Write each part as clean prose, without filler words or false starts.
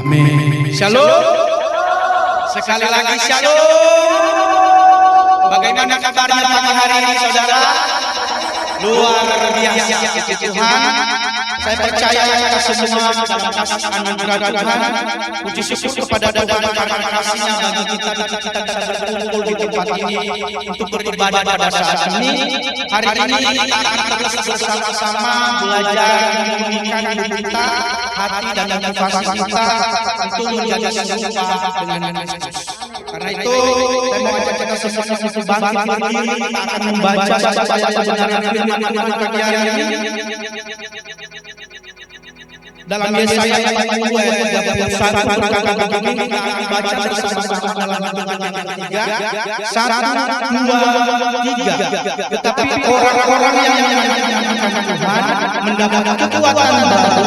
Amin. Shalom. Sekali lagi shalom. Bagaimana kabarnya pagi hari ini saudara? Luar biasa puji Tuhan. Saya percaya kita semua dalam kasih anugerah Tuhan. Puji syukur kepada Tuhan karena kasih-Nya bagi kita berkumpul di tempat ini untuk beribadah pada saat ini. Hari ini kita akan terus bersama-sama belajar memulihkan hidup kita, hati dan motivasi kita untuk menjadi serupa dengan Kristus. Karena itu saya mau ajak kita semuanya untuk bangkit berdiri. Kita akan membaca supaya kebenaran firman Tuhan pagi hari ini. Dalam Yesaya ayat 2 ayat 31 berkata begini, kita akan baca bersama-sama dalam hitungan yang ketiga. 1, 2, 3. Tetapi orang-orang yang menantikan Tuhan mendapat kekuatan baru.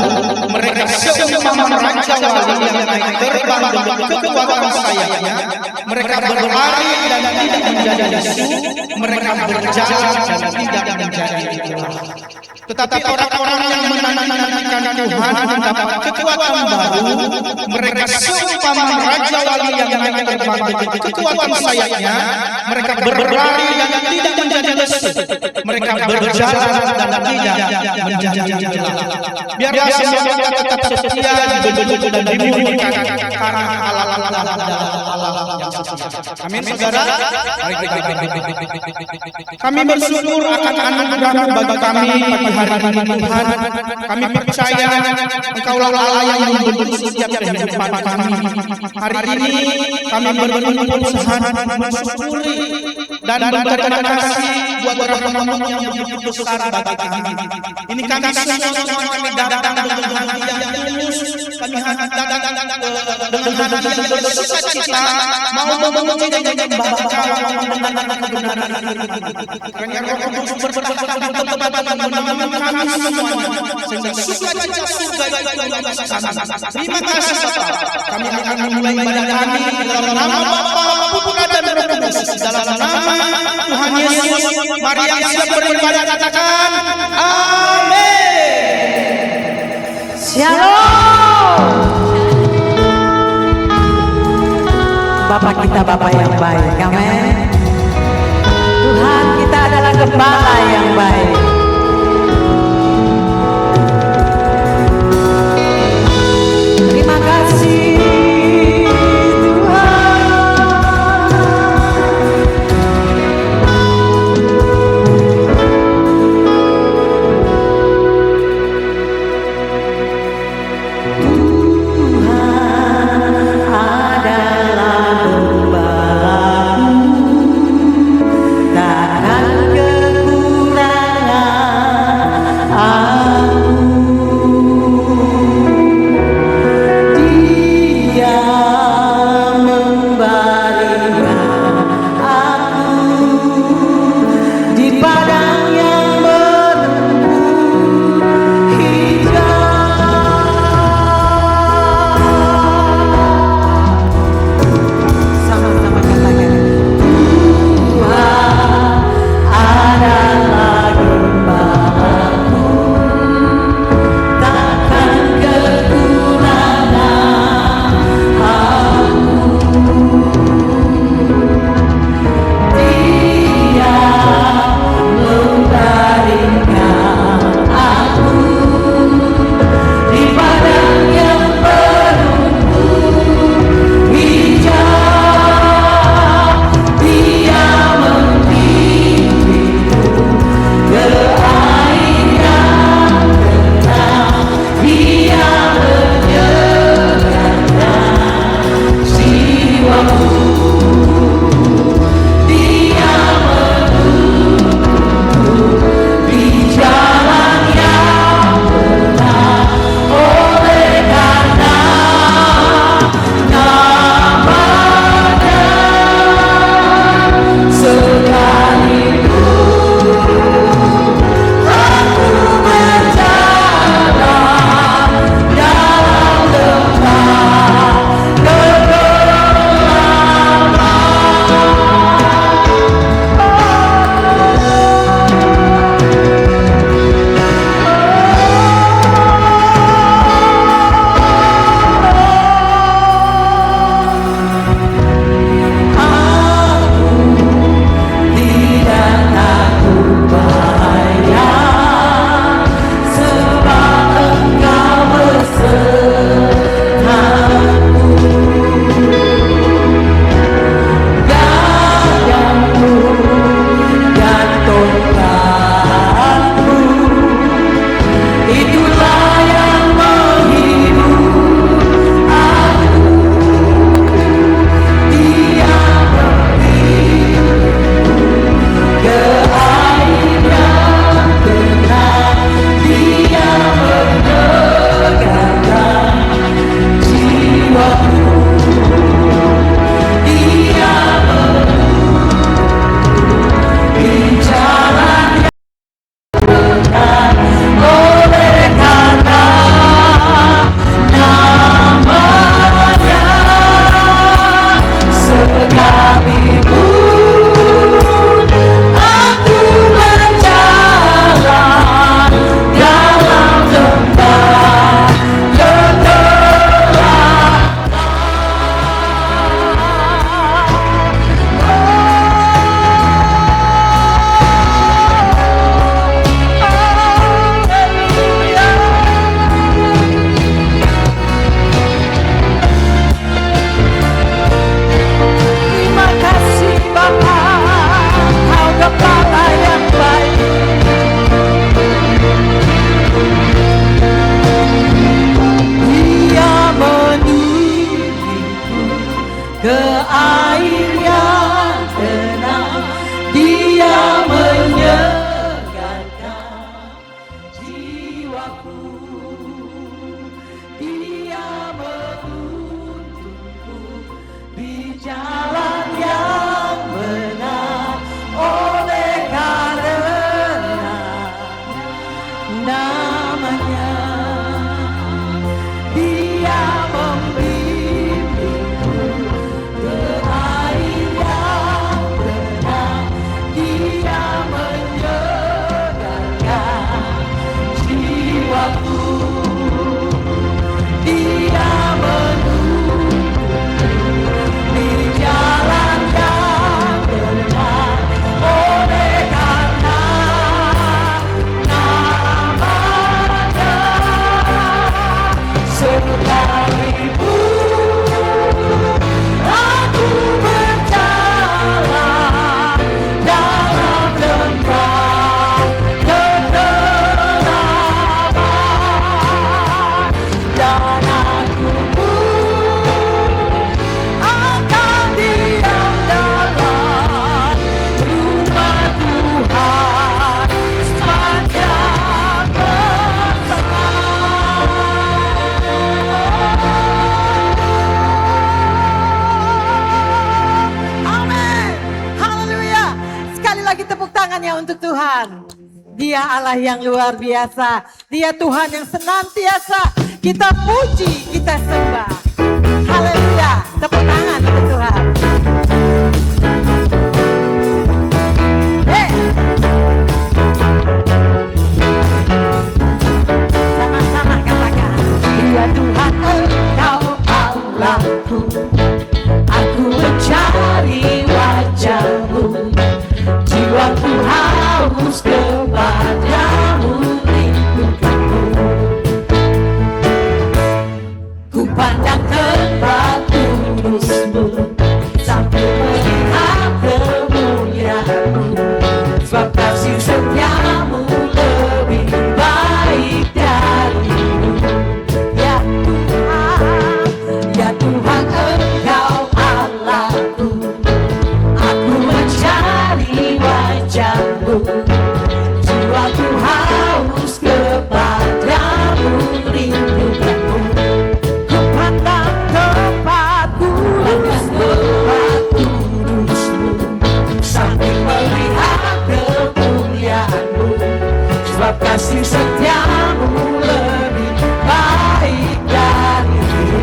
Mereka seumpama raja wali yang naik terbang dengan kekuatan sayapnya. Mereka berlari dan tidak menjadi lesu. Mereka berjalan dan tidak menjadi lelah. Tetapi orang-orang yang menantikan Tuhan mendapat kekuatan baru. Mereka seumpama raja wali yang naik terbang dengan kekuatan sayapnya. Mereka berlari dan tidak menjadi lesu. Mereka berjalan dan tidak menjadi lelah. Biarlah semua kita tetap setia, dibentuk dan dimulihkan karena Allah yang setia. Amin saudara. Mari kita kami bersyukur akan anugerah bagi kami pagi hari ini Tuhan. Kami percaya Engkaulah Allah yang membentuk setiap kehidupan kami. Hari ini kami berkumpul sehati mensyukuri dan berterima kasih buat rahmat-Mu yang begitu besar bagi kami. Ini kami semua kami datang dengan hati yang tulus, kami datang dengan hati yang bersukacita, mau memuji dan menyembah dengan kebenaran ini. Karena Roh Kudus bertahta di tempat kami semuanya, sehingga sukacita surga itu bisa sama. Terima kasih Bapa. Kami akan memulai ibadah kami dalam nama Bapa, Putra dan Roh Kudus. Dalam nama Tuhan Yesus, mari yang siap beribadah katakan amin. Shalom. Bapak kita Bapak yang baik, amin. Tuhan kita adalah Gembala yang baik. Terima kasih Tuhan adalah Gembalaku. semuanya untuk Tuhan. Dia Allah yang luar biasa. Dia Tuhan yang senantiasa kita puji, kita sembah. Haleluya. Tepuk tangan untuk Tuhan. Sama-sama katakan. Dia Tuhan Engkau Allahku. Aku mencari wajah-Mu. Jiwaku haus kepadamu, rindukanmu. Ku pandang tempat kudus-Mu sambil melihat kemuliaan-Mu. Sebab kasih setiamu lebih baik darimu. Ya Tuhan, ya Tuhan Engkau Allahku. Aku mencari wajah-Mu. Jiwaku haus kepadamu, rindukanmu. Ku pandang tempat kudus-Mu sambil melihat kemuliaan-Mu. Sebab kasih setiamu lebih baik darimu.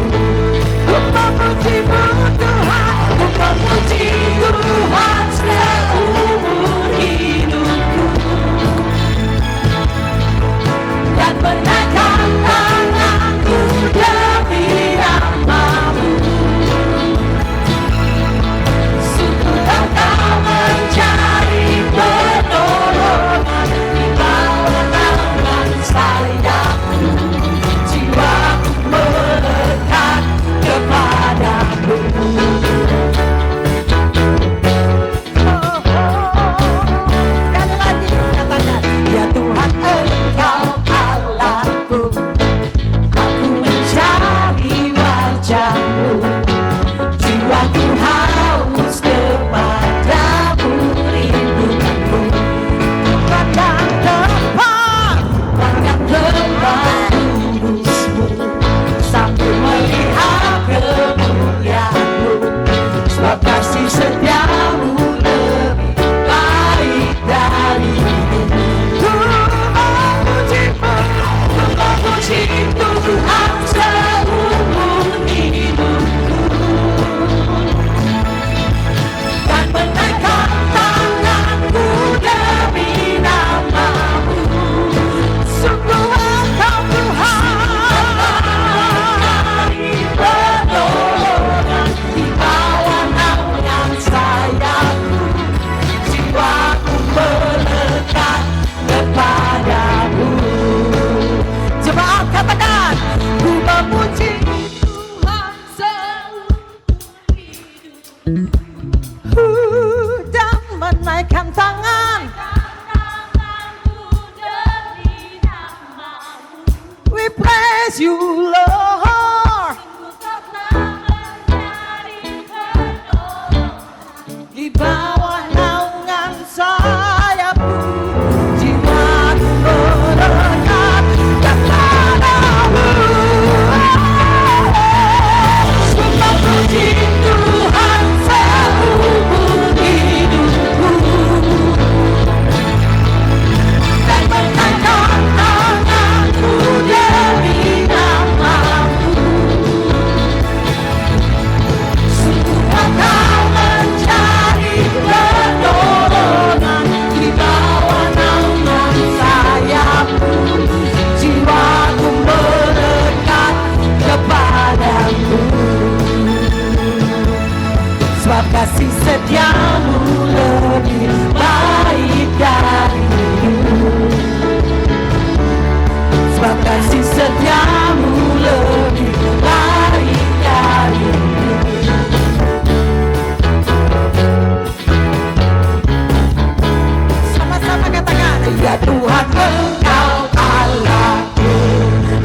Ku memuji-Mu Tuhan, ku memuji Tuhan seumur hidupku, dan menaikkan tanganku demi nama-Mu. Sungguh Engkau mencari pertolongan di bawah naungan sayap-Mu. Jiwaku melekat kepadamu. Sekali lagi katakan, ya Tuhan Engkau Allahku. Aku mencari wajah-Mu. Jiwaku haus kepadamu, rindukanmu. Pandang tempat kudus-Mu sambil melihat kemuliaan-Mu. Sebab kasih setiamu lebih baik darimu. Ku memuji-Mu, ku memuji Tuhan seumur hidupku, dan menaikkan tanganku demi nama-Mu. Sungguh Engkau Tuhan, pertolongan di bawah naungan sayap-Mu. Jiwaku melekat kepadamu. Jemaat katakan, ku memuji Tuhan seumur hidupku, dan menaikkan tangan. We praise you, Lord. Di bawah naungan sayap-Mu. Jiwaku melekat kepadamu. Ku memuji Tuhan seumur hidupku, dan menaikkan tanganku demi nama-Mu. Sungguh Engkau mencari pertolongan di bawah naungan sayap-Mu. Jiwaku melekat kepadamu. Sebab kasih setiamu lebih baik darimu. Sebab kasih setiamu lebih baik darimu. Sama-sama katakan, ya Tuhan Engkau Allahku.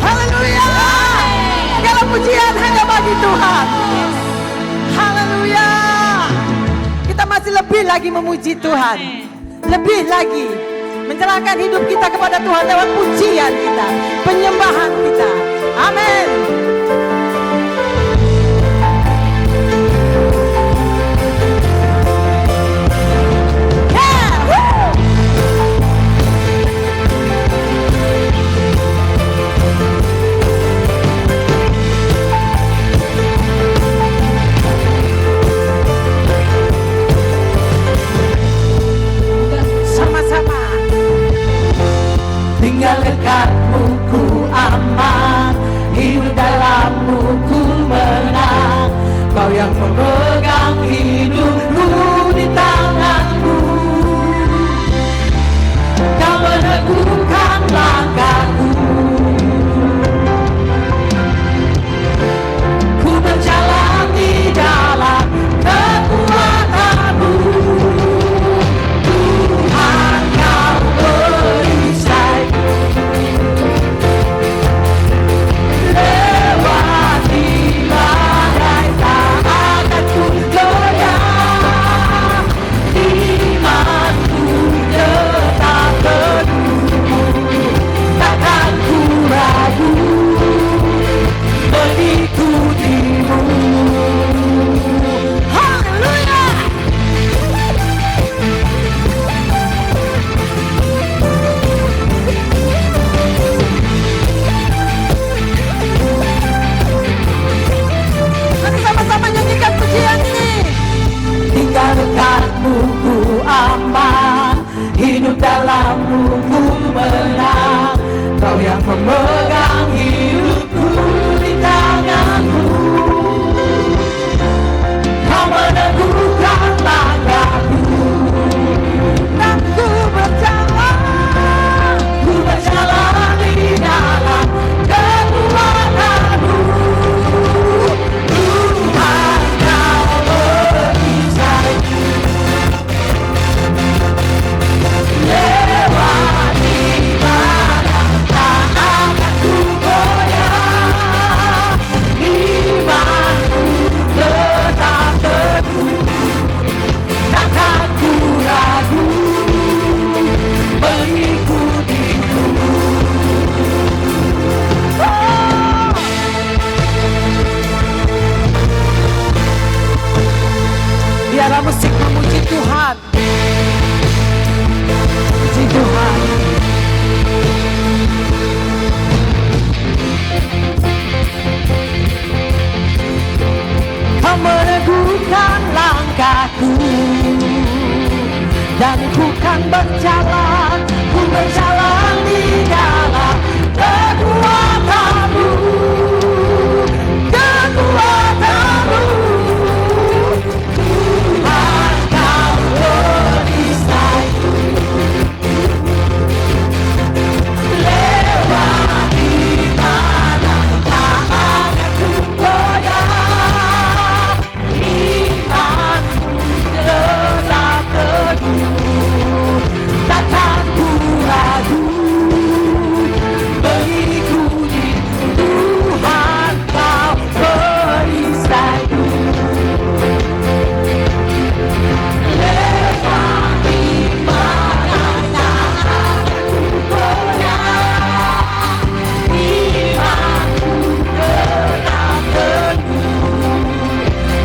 Haleluya. Segala pujian hanya bagi Tuhan. Haleluya. Kita masih lebih lagi memuji Tuhan. Lebih lagi menyerahkan hidup kita kepada Tuhan lewat pujian kita, penyembahan kita. Amin. tinggal dekatmu ku aman, hidup dalammu ku menang. Kau yang memegang hidupku di tanganmu, kau meneguhkan langkahku. Ku berjalan di dalam kekuatanmu, Tuhan kau perisai. Lewati badai tak akan ku goyah, imanku tetap teguh, takkan ku ragu mengikutimu. Haleluya! Mari sama-sama nyanyikan pujian ini. Tinggal dekatmu ku aman, hidup dalammu ku menang. Kau yang memegang hidupku di tanganmu, kau meneguhkan langkahku. Dan ku berjalan di dalam kekuatanmu, Tuhan kau perisai. Lewati badai tak akan ku goyah, imanku tetap teguh, takkan ku ragu mengikutimu. Oh. Biarlah musik memuji Tuhan. Puji Tuhan. Kau meneguhkan langkahku, dan ku kan berjalan di dalam kekuatanmu, kekuatanmu. Tuhan kau perisai. Lewati badai tak akan ku goyah, imanku tetap teguh, takkan ku ragu mengikuti. Tuhan kau perisai. Lewati badai tak akan ku goyah, imanku tetap teguh,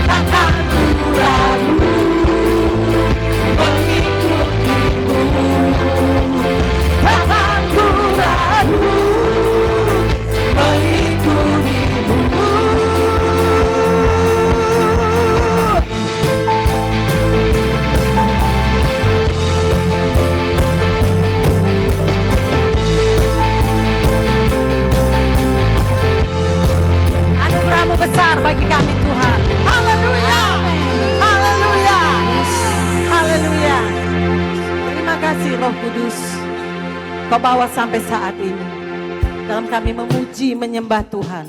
takkan ku ragu mengikutimu. Takkan ku ragu mengikutimu. Anugerah-Mu besar bagi kami Tuhan. Haleluya. Haleluya. Haleluya. Terima kasih Roh Kudus. Kau bawa sampai saat ini dalam kami memuji menyembah Tuhan.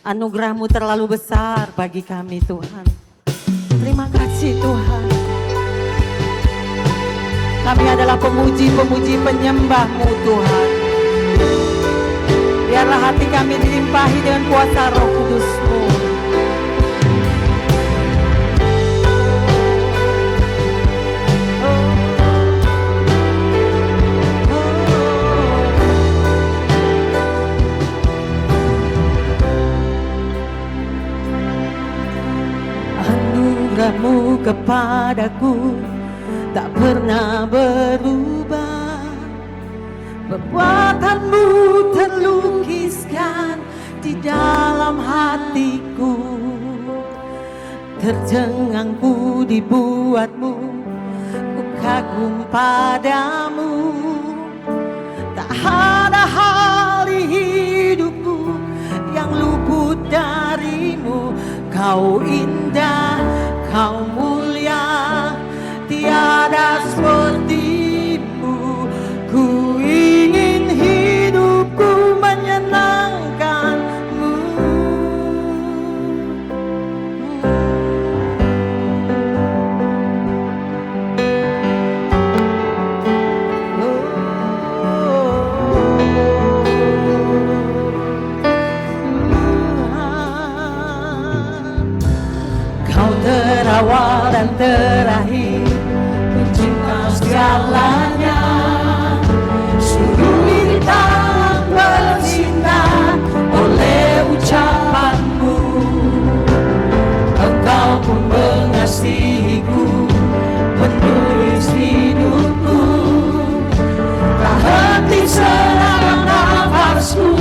Anugerah-Mu terlalu besar bagi kami Tuhan. Terima kasih Tuhan. Kami adalah pemuji-pemuji penyembah-Mu Tuhan. Biarlah hati kami dilimpahi dengan kuasa Roh Kudus-Mu. Anugerah-Mu kepadaku tak pernah berubah. Perbuatan-Mu terlukiskan di dalam hatiku. Tercengang-Ku dibuat-Mu, ku kagum padamu. Tak ada terakhir, pencipta segalanya. Seluruh bintang bersinar oleh ucapanmu. Engkau pun mengasihiku, menulis hidupku. Tak henti selama nafasku,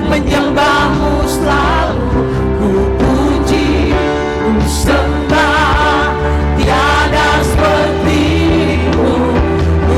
menyembahmu selalu. Ku puji, ku sembah, tiada sepertimu. Ku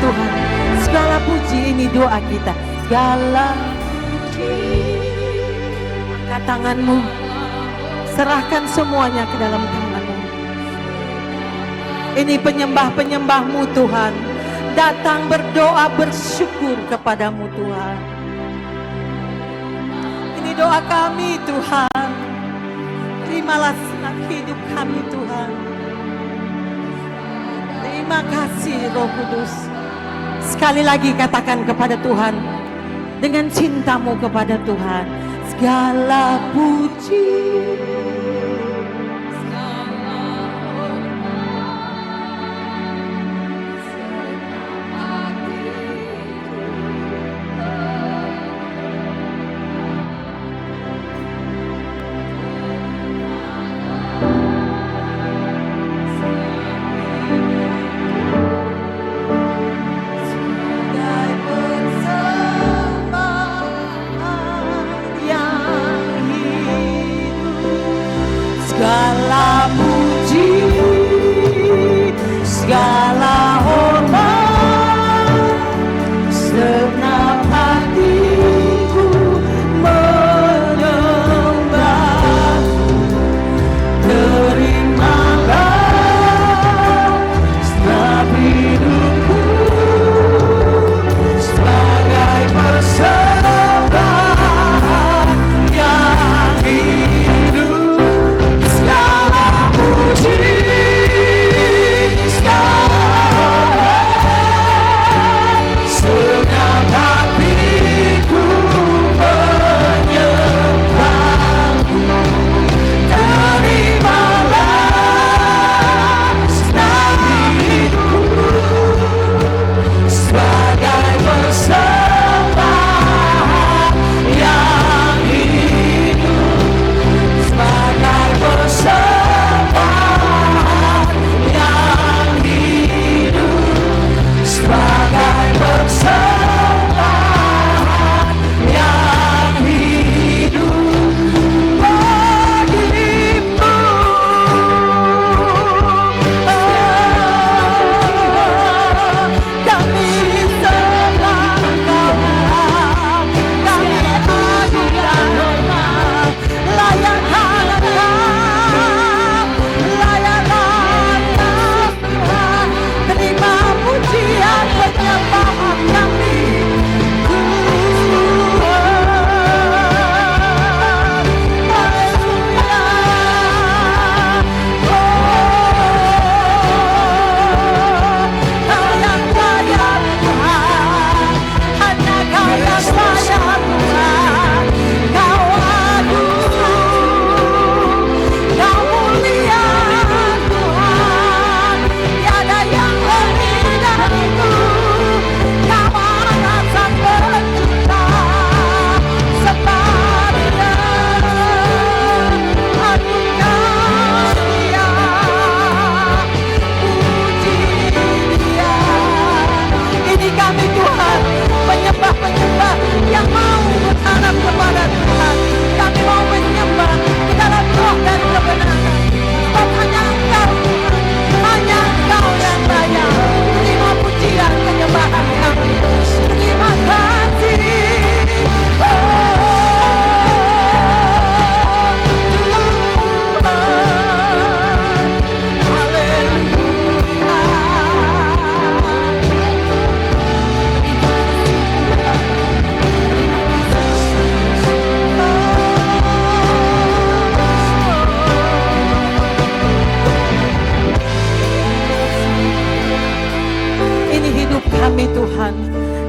Tuhan. Segala puji, ini doa kita. Segala puji. Angkat tanganmu, serahkan semuanya ke dalam tanganmu. Ini penyembah-penyembahmu Tuhan, datang berdoa bersyukur kepadamu Tuhan. Ini doa kami Tuhan, terimalah hidup kami Tuhan. Terima kasih Roh Kudus. Sekali lagi katakan kepada Tuhan, dengan cintamu kepada Tuhan, segala puji.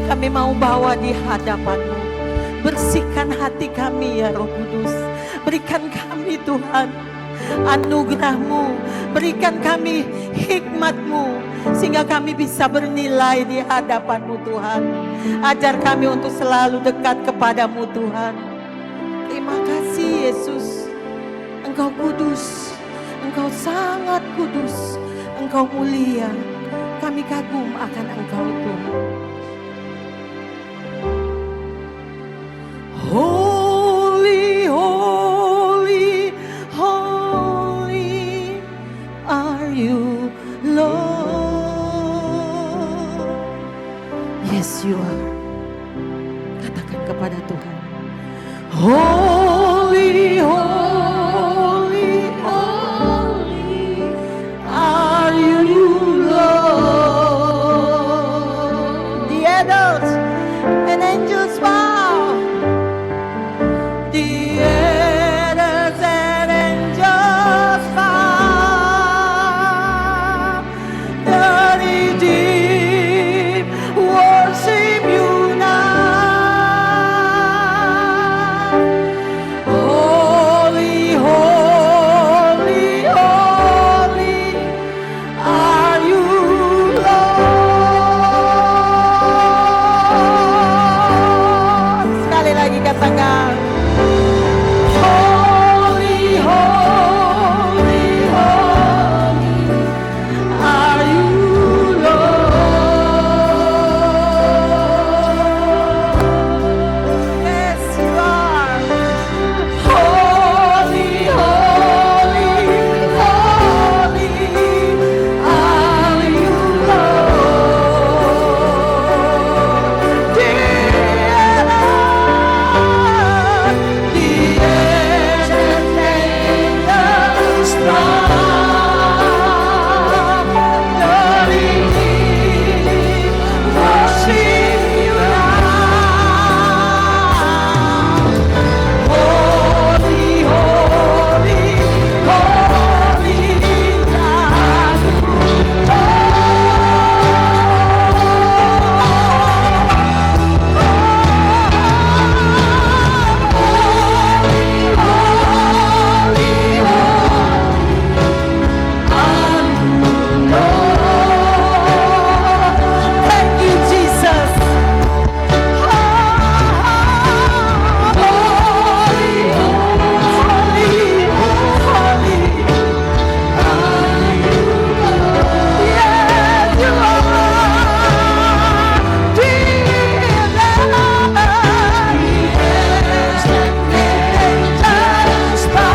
Kami mau bawa di hadapan-Mu. Bersihkan hati kami ya Roh Kudus. Berikan kami Tuhan anugerah-Mu. Berikan kami hikmat-Mu. Sehingga kami bisa bernilai di hadapan-Mu Tuhan. Ajar kami untuk selalu dekat kepada-Mu Tuhan. Terima kasih Yesus. Engkau kudus. Engkau sangat kudus. Engkau mulia. Kami kagum akan Engkau Tuhan. Holy, holy, holy are you, Lord. Yes, you are. Katakan kepada Tuhan. Holy, holy, holy are you, Lord. The adults and angels bow. The adults and angels bow. The redeemed worship you now. Holy, holy, holy are you, Lord. Sekali lagi katakan. Holy, holy, holy are you, Lord. Yes, you are. Holy, holy, holy are you, Lord. Dear Lord, the ancient angels bow. The redeemed worship you now. Holy, holy, holy are you, Lord. Thank you, Jesus. Holy, holy, holy are you, Lord. Yes, you are. Dear Lord, yes, angels bow.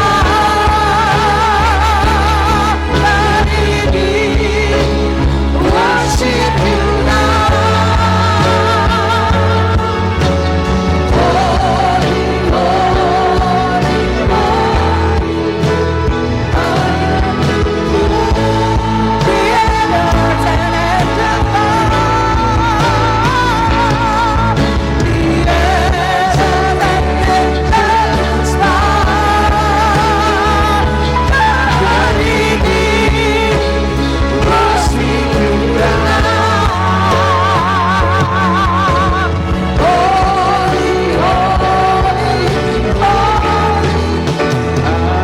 Worship you now. Holy, holy, holy are you, Lord. The angels and angels bow. The angels and angels bow. The redeemed worship you now. Holy, holy, holy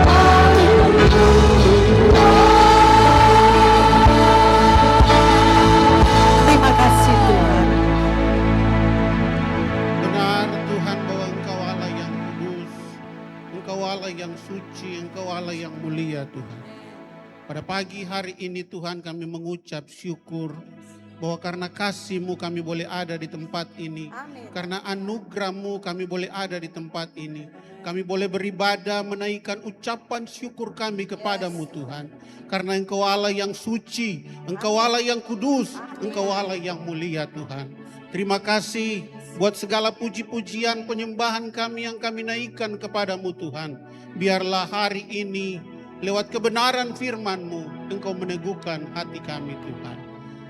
are you, Lord. Terima kasih Tuhan. Benar Tuhan bahwa Engkau Allah yang kudus, Engkau Allah yang suci, Engkau Allah yang mulia Tuhan. Pada pagi hari ini Tuhan kami mengucap syukur bahwa karena kasih-Mu kami boleh ada di tempat ini. Amin. Karena anugerah-Mu kami boleh ada di tempat ini. Kami boleh beribadah menaikkan ucapan syukur kami kepadamu Tuhan. Karena Engkau Allah yang suci, Engkau Allah yang kudus, Engkau Allah yang mulia Tuhan. Terima kasih buat segala puji-pujian penyembahan kami yang kami naikkan kepadamu Tuhan. Biarlah hari ini lewat kebenaran firman-Mu Engkau meneguhkan hati kami Tuhan.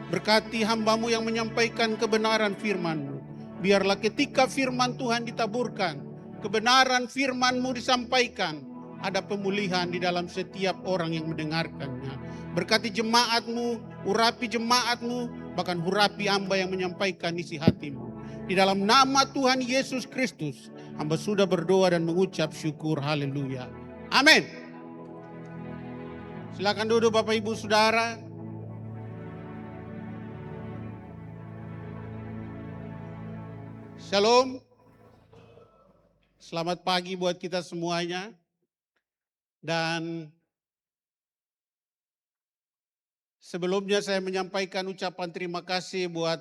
Berkati hamba-Mu yang menyampaikan kebenaran firman-Mu. Biarlah ketika firman Tuhan ditaburkan, kebenaran firman-Mu disampaikan, ada pemulihan di dalam setiap orang yang mendengarkannya. Berkati jemaat-Mu, urapi jemaat-Mu, bahkan urapi hamba yang menyampaikan isi hati-Mu. Di dalam nama Tuhan Yesus Kristus, hamba sudah berdoa dan mengucap syukur. Haleluya. Amin. Silakan duduk Bapak Ibu Saudara. Shalom. Selamat pagi buat kita semuanya. Dan sebelumnya saya menyampaikan ucapan terima kasih buat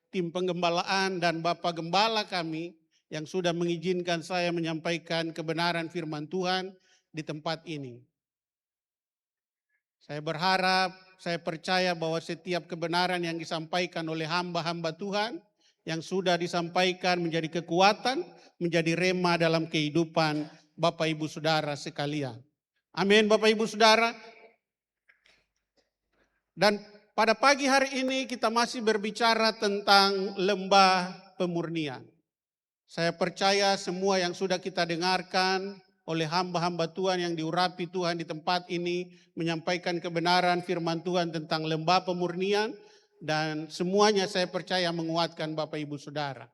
tim penggembalaan dan Bapak Gembala kami yang sudah mengizinkan saya menyampaikan kebenaran firman Tuhan di tempat ini. Saya berharap, saya percaya bahwa setiap kebenaran yang disampaikan oleh hamba-hamba Tuhan yang sudah disampaikan menjadi kekuatan, menjadi rema dalam kehidupan Bapak Ibu Saudara sekalian. Amin Bapak Ibu Saudara. Dan pada pagi hari ini kita masih berbicara tentang lembah pemurnian. Saya percaya semua yang sudah kita dengarkan oleh hamba-hamba Tuhan yang diurapi Tuhan di tempat ini menyampaikan kebenaran firman Tuhan tentang lembah pemurnian, dan semuanya saya percaya menguatkan Bapak Ibu Saudara.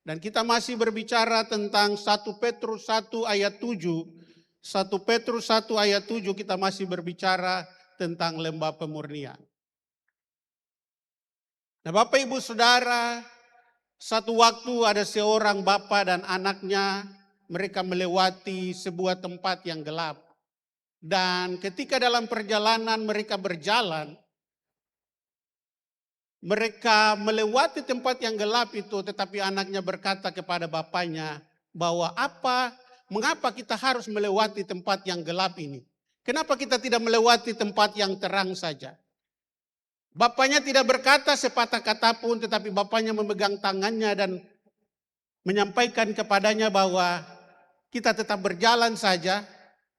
Dan kita masih berbicara tentang 1 Petrus 1 ayat 7. 1 Petrus 1 ayat 7 kita masih berbicara tentang lembah pemurnian. Nah Bapak Ibu Saudara, satu waktu ada seorang bapak dan anaknya, mereka melewati sebuah tempat yang gelap. Dan ketika dalam perjalanan mereka berjalan, mereka melewati tempat yang gelap itu, tetapi anaknya berkata kepada bapaknya bahwa mengapa kita harus melewati tempat yang gelap ini? Kenapa kita tidak melewati tempat yang terang saja? Bapaknya tidak berkata sepatah kata pun, tetapi bapaknya memegang tangannya dan menyampaikan kepadanya bahwa kita tetap berjalan saja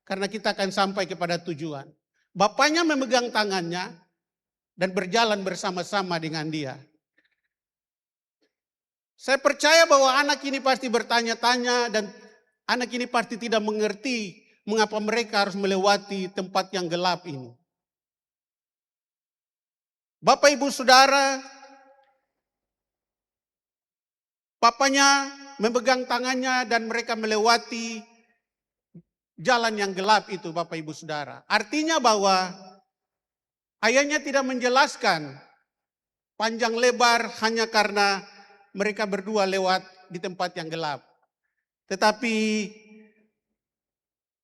karena kita akan sampai kepada tujuan. Bapaknya memegang tangannya dan berjalan bersama-sama dengan dia. Saya percaya bahwa anak ini pasti bertanya-tanya dan anak ini pasti tidak mengerti mengapa mereka harus melewati tempat yang gelap ini. Bapak Ibu Saudara, papanya memegang tangannya dan mereka melewati jalan yang gelap itu Bapak Ibu Saudara. Artinya bahwa ayahnya tidak menjelaskan panjang lebar hanya karena mereka berdua lewat di tempat yang gelap. Tetapi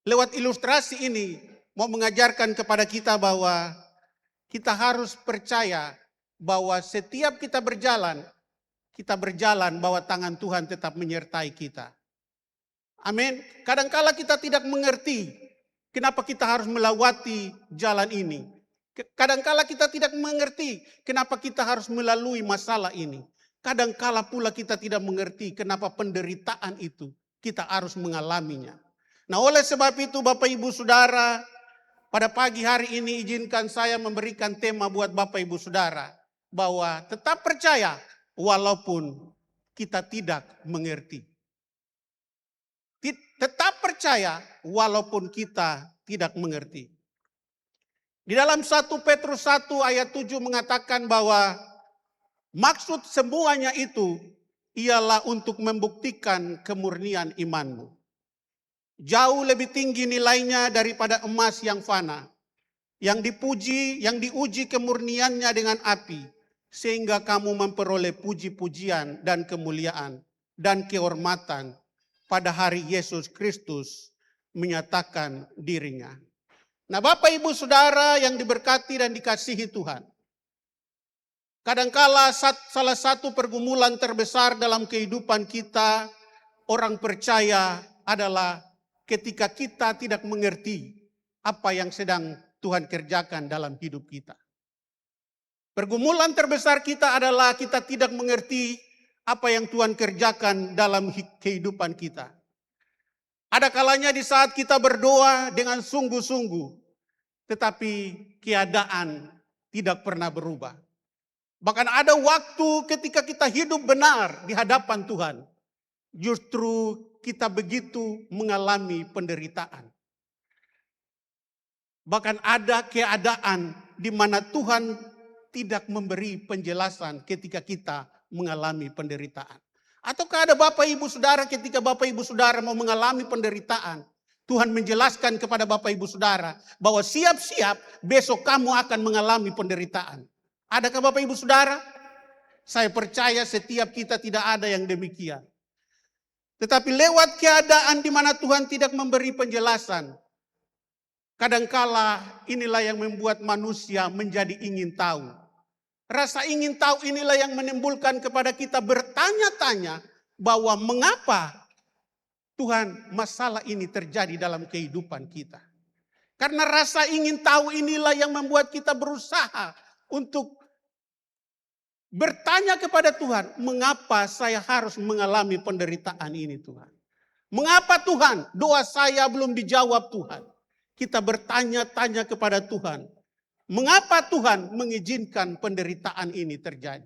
lewat ilustrasi ini mau mengajarkan kepada kita bahwa kita harus percaya bahwa setiap kita berjalan bahwa tangan Tuhan tetap menyertai kita. Amin. Kadangkala kita tidak mengerti kenapa kita harus melewati jalan ini. Kadangkala kita tidak mengerti kenapa kita harus melalui masalah ini. Kadangkala pula kita tidak mengerti kenapa penderitaan itu kita harus mengalaminya. Nah, oleh sebab itu Bapak Ibu Saudara, pada pagi hari ini izinkan saya memberikan tema buat Bapak Ibu Saudara bahwa tetap percaya walaupun kita tidak mengerti. Tetap percaya walaupun kita tidak mengerti. Di dalam 1 Petrus 1 ayat 7 mengatakan bahwa maksud semuanya itu ialah untuk membuktikan kemurnian imanmu. Jauh lebih tinggi nilainya daripada emas yang fana, yang diuji kemurniannya dengan api, sehingga kamu memperoleh puji-pujian dan kemuliaan dan kehormatan pada hari Yesus Kristus menyatakan dirinya. Nah Bapak Ibu Saudara yang diberkati dan dikasihi Tuhan, kadangkala salah satu pergumulan terbesar dalam kehidupan kita, orang percaya, adalah ketika kita tidak mengerti apa yang sedang Tuhan kerjakan dalam hidup kita. Pergumulan terbesar kita adalah kita tidak mengerti apa yang Tuhan kerjakan dalam kehidupan kita. Ada kalanya di saat kita berdoa dengan sungguh-sungguh, tetapi keadaan tidak pernah berubah. Bahkan ada waktu ketika kita hidup benar di hadapan Tuhan, justru kita begitu mengalami penderitaan. Bahkan ada keadaan di mana Tuhan tidak memberi penjelasan ketika kita mengalami penderitaan. Ataukah ada Bapak Ibu Saudara ketika Bapak Ibu Saudara mau mengalami penderitaan, Tuhan menjelaskan kepada Bapak Ibu Saudara bahwa siap-siap besok kamu akan mengalami penderitaan. Adakah Bapak Ibu Saudara? Saya percaya setiap kita tidak ada yang demikian. Tetapi lewat keadaan di mana Tuhan tidak memberi penjelasan, kadangkala inilah yang membuat manusia menjadi ingin tahu. Rasa ingin tahu inilah yang menimbulkan kepada kita bertanya-tanya bahwa mengapa Tuhan masalah ini terjadi dalam kehidupan kita. Karena rasa ingin tahu inilah yang membuat kita berusaha untuk bertanya kepada Tuhan, mengapa saya harus mengalami penderitaan ini Tuhan? Mengapa Tuhan doa saya belum dijawab Tuhan? Kita bertanya-tanya kepada Tuhan. Mengapa Tuhan mengizinkan penderitaan ini terjadi?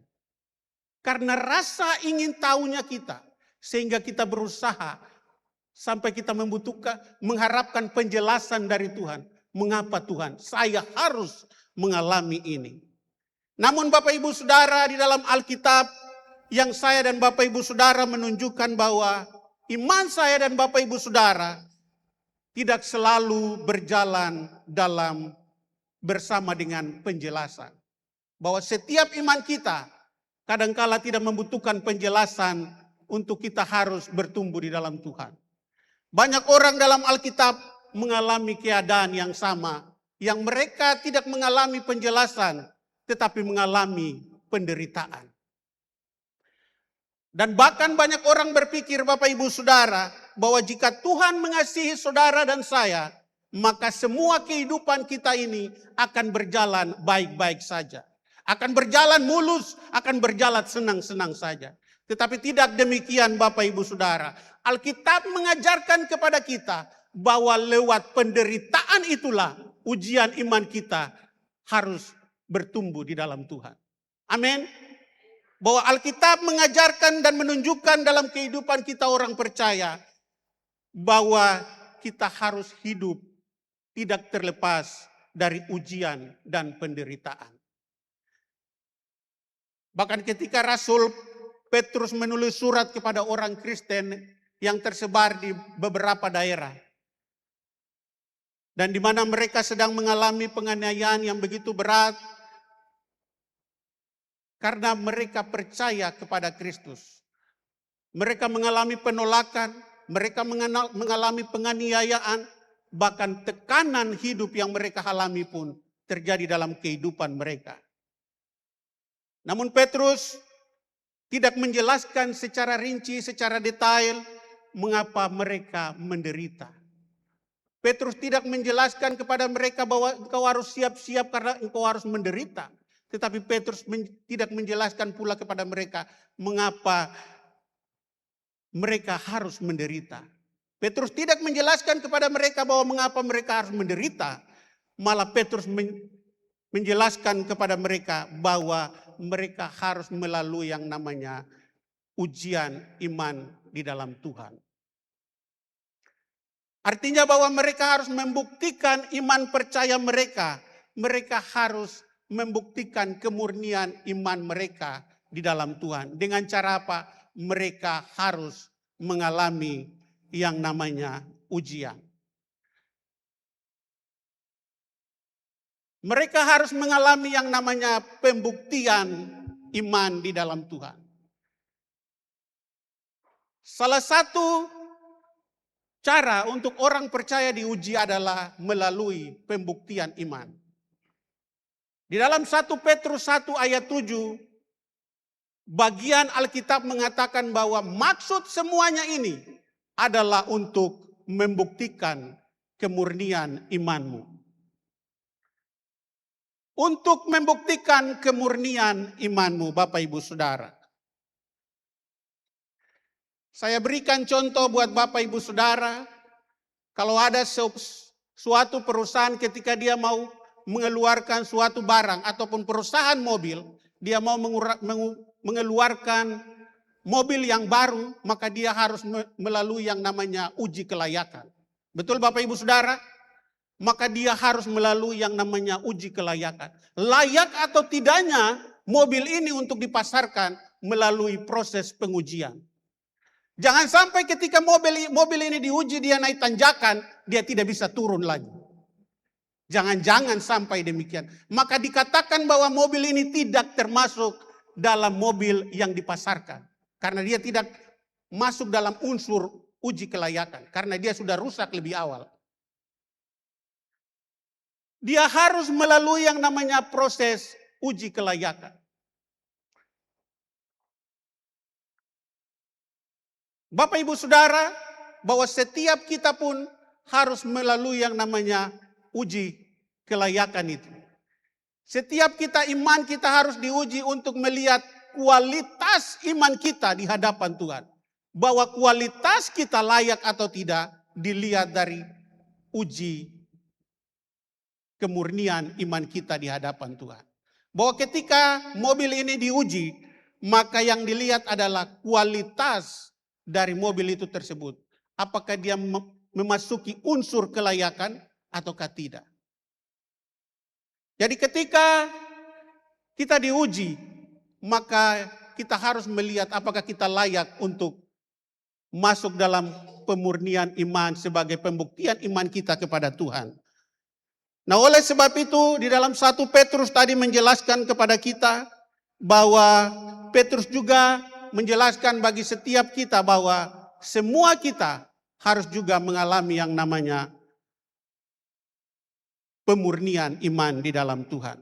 Karena rasa ingin tahunya kita. Sehingga kita berusaha sampai kita mengharapkan penjelasan dari Tuhan. Mengapa Tuhan saya harus mengalami ini? Namun Bapak Ibu Saudara, di dalam Alkitab yang saya dan Bapak Ibu Saudara menunjukkan bahwa iman saya dan Bapak Ibu Saudara tidak selalu berjalan dalam bersama dengan penjelasan. Bahwa setiap iman kita kadangkala tidak membutuhkan penjelasan untuk kita harus bertumbuh di dalam Tuhan. Banyak orang dalam Alkitab mengalami keadaan yang sama, yang mereka tidak mengalami penjelasan, tetapi mengalami penderitaan. Dan bahkan banyak orang berpikir Bapak Ibu Saudara, bahwa jika Tuhan mengasihi saudara dan saya, maka semua kehidupan kita ini akan berjalan baik-baik saja. Akan berjalan mulus, akan berjalan senang-senang saja. Tetapi tidak demikian Bapak Ibu Saudara. Alkitab mengajarkan kepada kita bahwa lewat penderitaan itulah ujian iman kita harus bertumbuh di dalam Tuhan. Amin. Bahwa Alkitab mengajarkan dan menunjukkan dalam kehidupan kita orang percaya bahwa kita harus hidup tidak terlepas dari ujian dan penderitaan. Bahkan ketika Rasul Petrus menulis surat kepada orang Kristen yang tersebar di beberapa daerah, dan di mana mereka sedang mengalami penganiayaan yang begitu berat karena mereka percaya kepada Kristus. Mereka mengalami penolakan, mereka mengalami penganiayaan, bahkan tekanan hidup yang mereka alami pun terjadi dalam kehidupan mereka. Namun Petrus tidak menjelaskan secara rinci, secara detail mengapa mereka menderita. Petrus tidak menjelaskan kepada mereka bahwa engkau harus siap-siap karena engkau harus menderita. Tetapi Petrus tidak menjelaskan pula kepada mereka mengapa mereka harus menderita. Petrus tidak menjelaskan kepada mereka bahwa mengapa mereka harus menderita. Malah Petrus menjelaskan kepada mereka bahwa mereka harus melalui yang namanya ujian iman di dalam Tuhan. Artinya bahwa mereka harus membuktikan iman percaya mereka. Mereka harus membuktikan kemurnian iman mereka di dalam Tuhan. Dengan cara apa? Mereka harus mengalami yang namanya ujian. Mereka harus mengalami yang namanya pembuktian iman di dalam Tuhan. Salah satu cara untuk orang percaya diuji adalah melalui pembuktian iman. Di dalam 1 Petrus 1 ayat 7, bagian Alkitab mengatakan bahwa maksud semuanya ini adalah untuk membuktikan kemurnian imanmu. Untuk membuktikan kemurnian imanmu, Bapak Ibu Saudara. Saya berikan contoh buat Bapak Ibu Saudara. Kalau ada suatu perusahaan ketika dia mau mengeluarkan suatu barang ataupun perusahaan mobil, dia mau mengeluarkan mobil yang baru, maka dia harus melalui yang namanya uji kelayakan. Betul Bapak Ibu Saudara? Maka dia harus melalui yang namanya uji kelayakan. Layak atau tidaknya mobil ini untuk dipasarkan melalui proses pengujian. Jangan sampai ketika mobil ini diuji dia naik tanjakan, dia tidak bisa turun lagi. Jangan-jangan sampai demikian. Maka dikatakan bahwa mobil ini tidak termasuk dalam mobil yang dipasarkan. Karena dia tidak masuk dalam unsur uji kelayakan. Karena dia sudah rusak lebih awal. Dia harus melalui yang namanya proses uji kelayakan. Bapak Ibu Saudara, bahwa setiap kita pun harus melalui yang namanya uji kelayakan itu. Setiap kita iman kita harus diuji untuk melihat kualitas iman kita di hadapan Tuhan. Bahwa kualitas kita layak atau tidak dilihat dari uji kemurnian iman kita di hadapan Tuhan. Bahwa ketika mobil ini diuji, maka yang dilihat adalah kualitas dari mobil itu tersebut. Apakah dia memasuki unsur kelayakan ataukah tidak. Jadi ketika kita diuji, maka kita harus melihat apakah kita layak untuk masuk dalam pemurnian iman sebagai pembuktian iman kita kepada Tuhan. Nah, oleh sebab itu di dalam 1 Petrus tadi menjelaskan kepada kita bahwa Petrus juga menjelaskan bagi setiap kita bahwa semua kita harus juga mengalami yang namanya pemurnian iman di dalam Tuhan.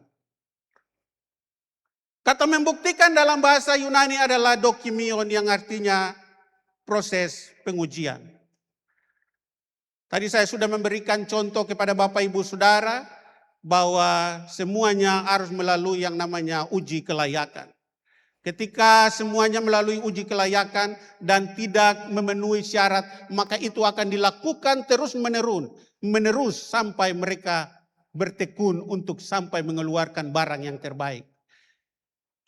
Kata membuktikan dalam bahasa Yunani adalah dokimion yang artinya proses pengujian. Tadi saya sudah memberikan contoh kepada Bapak Ibu Saudara bahwa semuanya harus melalui yang namanya uji kelayakan. Ketika semuanya melalui uji kelayakan dan tidak memenuhi syarat, maka itu akan dilakukan terus-menerus sampai mereka bertekun untuk sampai mengeluarkan barang yang terbaik.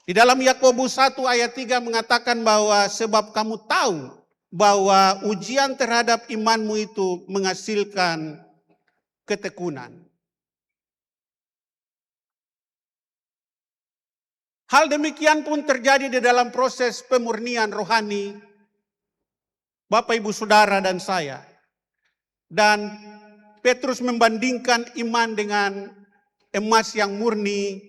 Di dalam Yakobus 1 ayat 3 mengatakan bahwa sebab kamu tahu bahwa ujian terhadap imanmu itu menghasilkan ketekunan. Hal demikian pun terjadi di dalam proses pemurnian rohani Bapak Ibu Saudara dan saya. Dan Petrus membandingkan iman dengan emas yang murni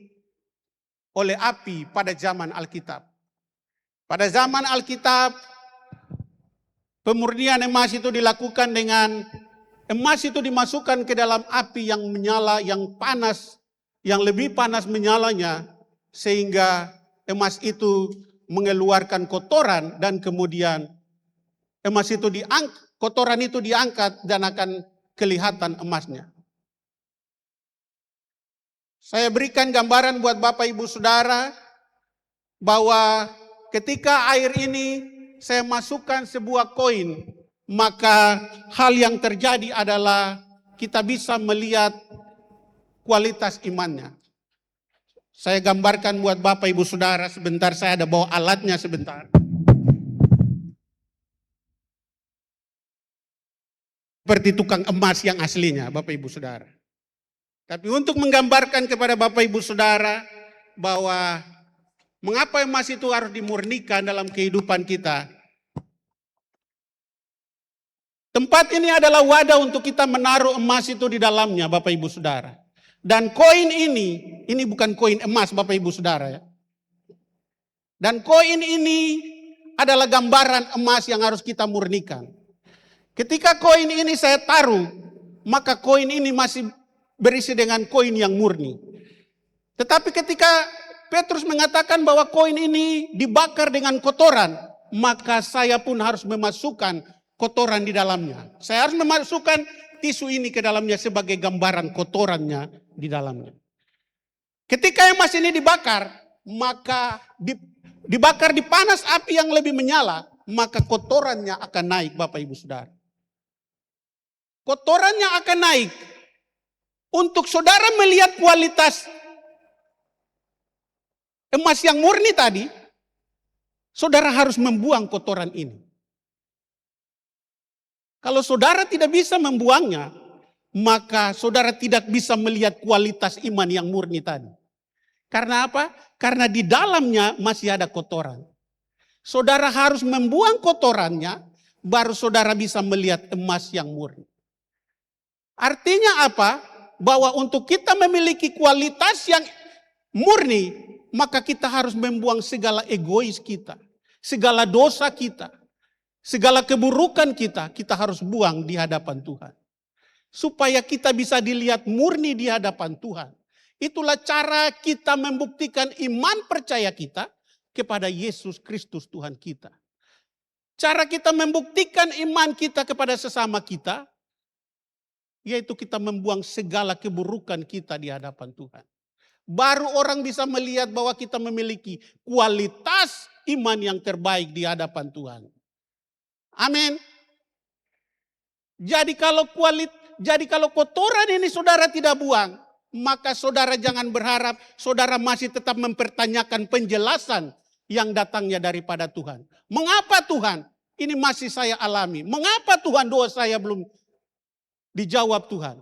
oleh api pada zaman Alkitab. Pada zaman Alkitab, pemurnian emas itu dilakukan dengan emas itu dimasukkan ke dalam api yang menyala, yang panas, yang lebih panas menyalanya, sehingga emas itu mengeluarkan kotoran dan kemudian kotoran itu diangkat dan akan kelihatan emasnya. Saya berikan gambaran buat Bapak Ibu Saudara bahwa ketika air ini saya masukkan sebuah koin, maka hal yang terjadi adalah kita bisa melihat kualitas imannya. Saya gambarkan buat Bapak Ibu Saudara sebentar, saya ada bawa alatnya sebentar. Seperti tukang emas yang aslinya Bapak Ibu Saudara. Tapi untuk menggambarkan kepada Bapak Ibu Saudara bahwa mengapa emas itu harus dimurnikan dalam kehidupan kita. Tempat ini adalah wadah untuk kita menaruh emas itu di dalamnya Bapak Ibu Saudara. Dan koin ini bukan koin emas Bapak Ibu Saudara ya. Dan koin ini adalah gambaran emas yang harus kita murnikan. Ketika koin ini saya taruh, maka koin ini masih berisi dengan koin yang murni. Tetapi ketika Petrus mengatakan bahwa koin ini dibakar dengan kotoran, maka saya pun harus memasukkan kotoran di dalamnya. Saya harus memasukkan tisu ini ke dalamnya sebagai gambaran kotorannya di dalamnya. Ketika emas ini dibakar, maka dibakar di panas api yang lebih menyala, maka kotorannya akan naik Bapak Ibu Saudara. Kotorannya akan naik. Untuk saudara melihat kualitas emas yang murni tadi, saudara harus membuang kotoran ini. Kalau saudara tidak bisa membuangnya, maka saudara tidak bisa melihat kualitas iman yang murni tadi. Karena apa? Karena di dalamnya masih ada kotoran. Saudara harus membuang kotorannya, baru saudara bisa melihat emas yang murni. Artinya apa? Bahwa untuk kita memiliki kualitas yang murni, maka kita harus membuang segala egois kita, segala dosa kita, segala keburukan kita harus buang di hadapan Tuhan. Supaya kita bisa dilihat murni di hadapan Tuhan. Itulah cara kita membuktikan iman percaya kita kepada Yesus Kristus Tuhan kita. Cara kita membuktikan iman kita kepada sesama kita, yaitu kita membuang segala keburukan kita di hadapan Tuhan. Baru orang bisa melihat bahwa kita memiliki kualitas iman yang terbaik di hadapan Tuhan. Amin. Jadi kalau kotoran ini saudara tidak buang, maka saudara jangan berharap saudara masih tetap mempertanyakan penjelasan yang datangnya daripada Tuhan. Mengapa Tuhan ini masih saya alami? Mengapa Tuhan doa saya belum dijawab Tuhan?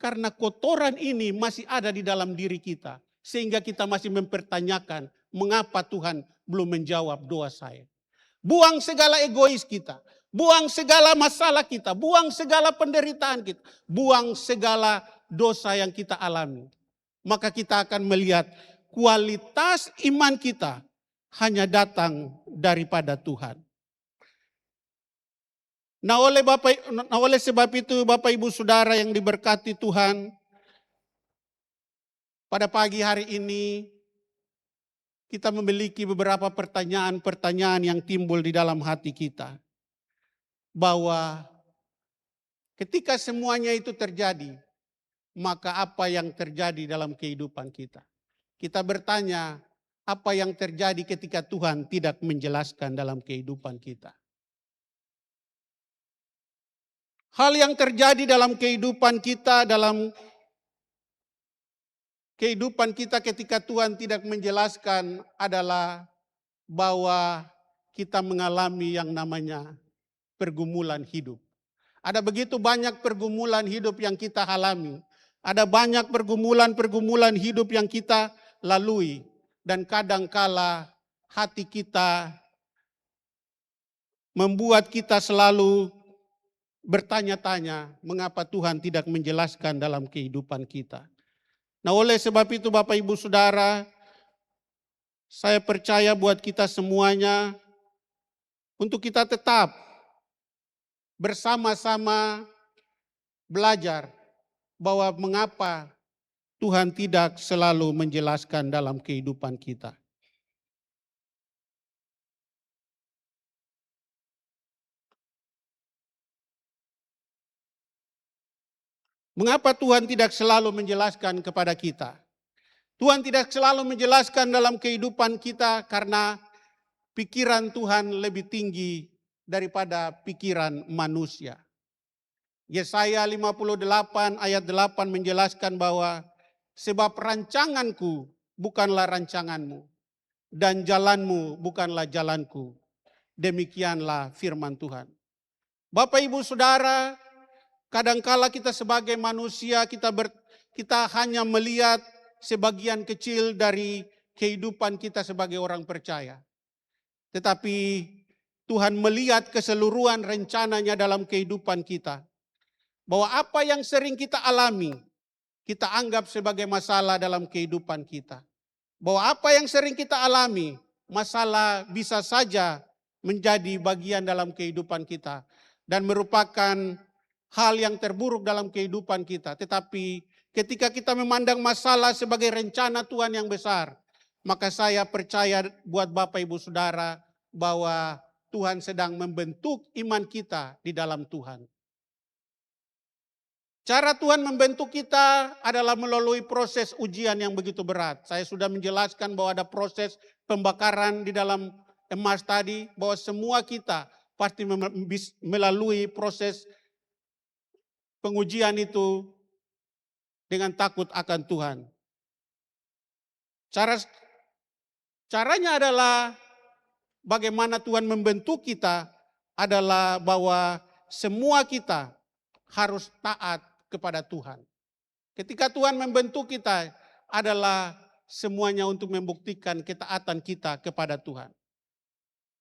Karena kotoran ini masih ada di dalam diri kita. Sehingga kita masih mempertanyakan mengapa Tuhan belum menjawab doa saya. Buang segala egois kita. Buang segala masalah kita. Buang segala penderitaan kita. Buang segala dosa yang kita alami. Maka kita akan melihat kualitas iman kita hanya datang daripada Tuhan. Nah oleh sebab itu Bapak Ibu Saudara yang diberkati Tuhan, pada pagi hari ini kita memiliki beberapa pertanyaan-pertanyaan yang timbul di dalam hati kita. Bahwa ketika semuanya itu terjadi, maka apa yang terjadi dalam kehidupan kita? Kita bertanya, apa yang terjadi ketika Tuhan tidak menjelaskan dalam kehidupan kita? Hal yang terjadi dalam kehidupan kita ketika Tuhan tidak menjelaskan adalah bahwa kita mengalami yang namanya pergumulan hidup. Ada begitu banyak pergumulan hidup yang kita alami. Ada banyak pergumulan hidup yang kita lalui. Dan kadangkala hati kita membuat kita selalu bertanya-tanya mengapa Tuhan tidak menjelaskan dalam kehidupan kita. Nah oleh sebab itu Bapak Ibu Saudara, saya percaya buat kita semuanya untuk kita tetap bersama-sama belajar bahwa mengapa Tuhan tidak selalu menjelaskan dalam kehidupan kita. Mengapa Tuhan tidak selalu menjelaskan kepada kita? Tuhan tidak selalu menjelaskan dalam kehidupan kita karena pikiran Tuhan lebih tinggi daripada pikiran manusia. Yesaya 58 ayat 8 menjelaskan bahwa sebab rancanganku bukanlah rancanganmu dan jalanmu bukanlah jalanku. Demikianlah firman Tuhan. Bapak Ibu Saudara, kadangkala kita sebagai manusia kita hanya melihat sebagian kecil dari kehidupan kita sebagai orang percaya. Tetapi Tuhan melihat keseluruhan rencananya dalam kehidupan kita. Bahwa apa yang sering kita alami, kita anggap sebagai masalah dalam kehidupan kita. Bahwa apa yang sering kita alami, masalah bisa saja menjadi bagian dalam kehidupan kita. Dan merupakan hal yang terburuk dalam kehidupan kita. Tetapi ketika kita memandang masalah sebagai rencana Tuhan yang besar, maka saya percaya buat Bapak Ibu Saudara bahwa Tuhan sedang membentuk iman kita di dalam Tuhan. Cara Tuhan membentuk kita adalah melalui proses ujian yang begitu berat. Saya sudah menjelaskan bahwa ada proses pembakaran di dalam emas tadi, bahwa semua kita pasti melalui proses pengujian itu dengan takut akan Tuhan. Caranya adalah bagaimana Tuhan membentuk kita adalah bahwa semua kita harus taat kepada Tuhan. Ketika Tuhan membentuk kita adalah semuanya untuk membuktikan ketaatan kita kepada Tuhan.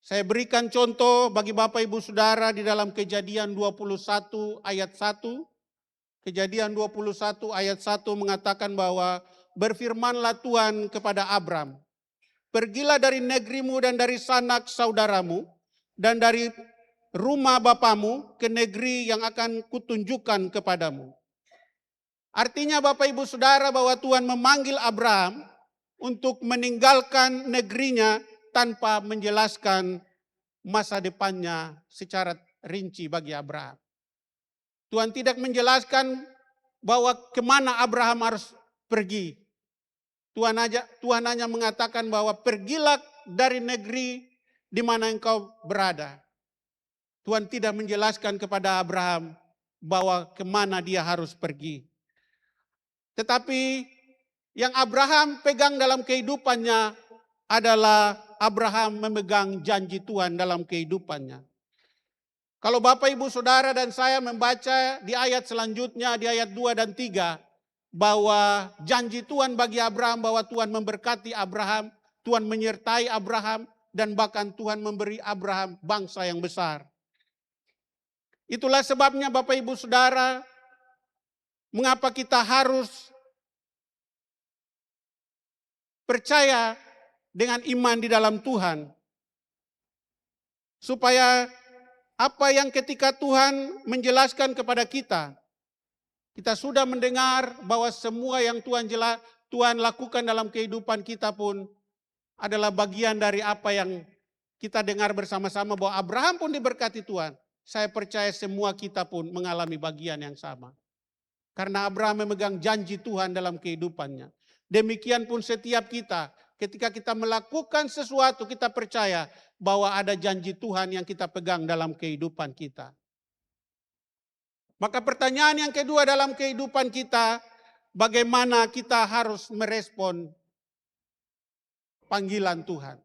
Saya berikan contoh bagi Bapak Ibu Saudara di dalam Kejadian 21 ayat 1. Kejadian 21 ayat 1 mengatakan bahwa berfirmanlah Tuhan kepada Abram, pergilah dari negerimu dan dari sanak saudaramu dan dari rumah bapamu ke negeri yang akan kutunjukkan kepadamu. Artinya Bapak Ibu Saudara bahwa Tuhan memanggil Abraham untuk meninggalkan negerinya tanpa menjelaskan masa depannya secara rinci bagi Abraham. Tuhan tidak menjelaskan bahwa kemana Abraham harus pergi. Tuhan hanya mengatakan bahwa pergilah dari negeri di mana engkau berada. Tuhan tidak menjelaskan kepada Abraham bahwa kemana dia harus pergi. Tetapi yang Abraham pegang dalam kehidupannya adalah Abraham memegang janji Tuhan dalam kehidupannya. Kalau Bapak Ibu Saudara dan saya membaca di ayat selanjutnya, di ayat 2 dan 3, bahwa janji Tuhan bagi Abraham, bahwa Tuhan memberkati Abraham, Tuhan menyertai Abraham, dan bahkan Tuhan memberi Abraham bangsa yang besar. Itulah sebabnya Bapak Ibu Saudara, mengapa kita harus percaya dengan iman di dalam Tuhan. Supaya apa yang ketika Tuhan menjelaskan kepada kita, kita sudah mendengar bahwa semua yang Tuhan lakukan dalam kehidupan kita pun adalah bagian dari apa yang kita dengar bersama-sama, bahwa Abraham pun diberkati Tuhan. Saya percaya semua kita pun mengalami bagian yang sama. Karena Abraham memegang janji Tuhan dalam kehidupannya. Demikian pun setiap kita, ketika kita melakukan sesuatu, kita percaya bahwa ada janji Tuhan yang kita pegang dalam kehidupan kita. Maka pertanyaan yang kedua dalam kehidupan kita, bagaimana kita harus merespon panggilan Tuhan?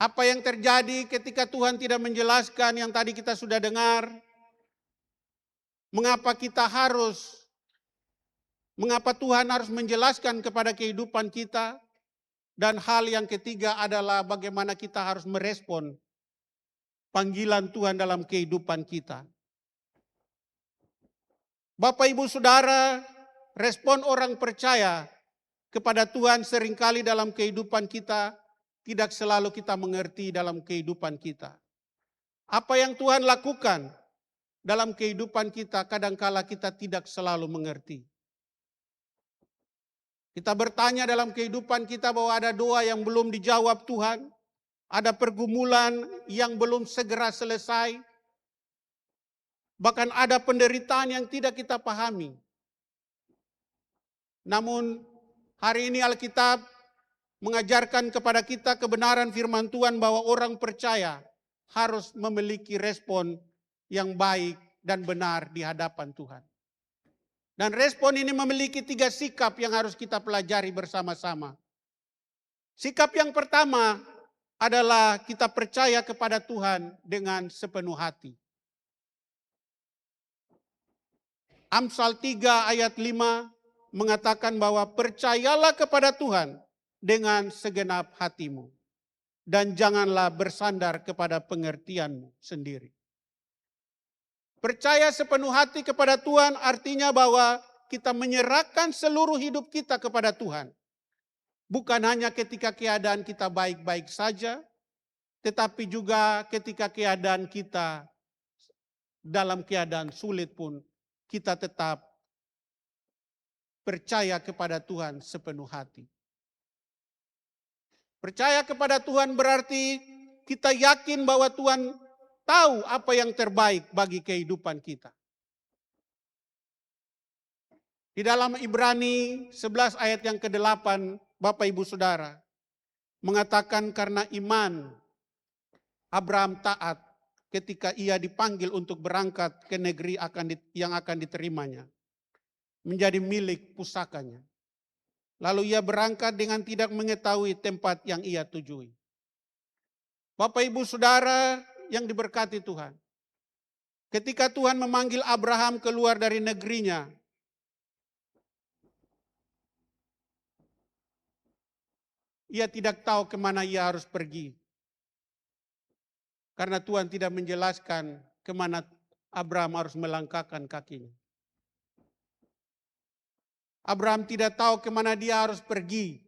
Apa yang terjadi ketika Tuhan tidak menjelaskan yang tadi kita sudah dengar? Mengapa Tuhan harus menjelaskan kepada kehidupan kita? Dan hal yang ketiga adalah bagaimana kita harus merespon panggilan Tuhan dalam kehidupan kita. Bapak Ibu Saudara, respon orang percaya kepada Tuhan seringkali dalam kehidupan kita tidak selalu kita mengerti dalam kehidupan kita. Apa yang Tuhan lakukan dalam kehidupan kita kadangkala kita tidak selalu mengerti. Kita bertanya dalam kehidupan kita bahwa ada doa yang belum dijawab Tuhan. Ada pergumulan yang belum segera selesai. Bahkan ada penderitaan yang tidak kita pahami. Namun hari ini Alkitab mengajarkan kepada kita kebenaran firman Tuhan bahwa orang percaya harus memiliki respon yang baik dan benar di hadapan Tuhan. Dan respon ini memiliki 3 sikap yang harus kita pelajari bersama-sama. Sikap yang pertama adalah kita percaya kepada Tuhan dengan sepenuh hati. Amsal 3 ayat 5 mengatakan bahwa percayalah kepada Tuhan dengan segenap hatimu. Dan janganlah bersandar kepada pengertianmu sendiri. Percaya sepenuh hati kepada Tuhan artinya bahwa kita menyerahkan seluruh hidup kita kepada Tuhan. Bukan hanya ketika keadaan kita baik-baik saja, tetapi juga ketika keadaan kita dalam keadaan sulit pun kita tetap percaya kepada Tuhan sepenuh hati. Percaya kepada Tuhan berarti kita yakin bahwa Tuhan tahu apa yang terbaik bagi kehidupan kita. Di dalam Ibrani 11 ayat yang ke-8, Bapak Ibu Saudara, mengatakan karena iman Abraham taat ketika ia dipanggil untuk berangkat ke negeri yang akan diterimanya, menjadi milik pusakanya. Lalu ia berangkat dengan tidak mengetahui tempat yang ia tujui. Bapak Ibu Saudara yang diberkati Tuhan. Ketika Tuhan memanggil Abraham keluar dari negerinya, ia tidak tahu kemana ia harus pergi. Karena Tuhan tidak menjelaskan kemana Abraham harus melangkahkan kakinya. Abraham tidak tahu kemana dia harus pergi.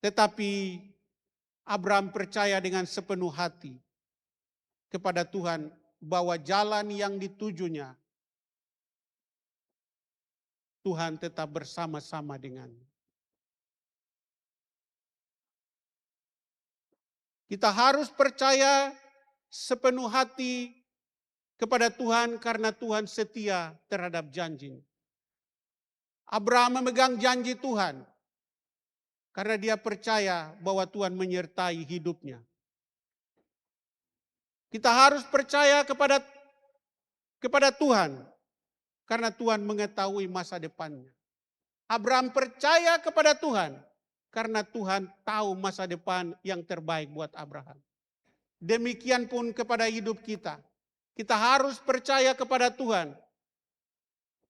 Tetapi Abraham percaya dengan sepenuh hati kepada Tuhan bahwa jalan yang ditujunya Tuhan tetap bersama-sama dengannya. Kita harus percaya sepenuh hati kepada Tuhan karena Tuhan setia terhadap janji. Abraham memegang janji Tuhan karena dia percaya bahwa Tuhan menyertai hidupnya. Kita harus percaya kepada Tuhan karena Tuhan mengetahui masa depannya. Abraham percaya kepada Tuhan karena Tuhan tahu masa depan yang terbaik buat Abraham. Demikian pun kepada hidup kita. Kita harus percaya kepada Tuhan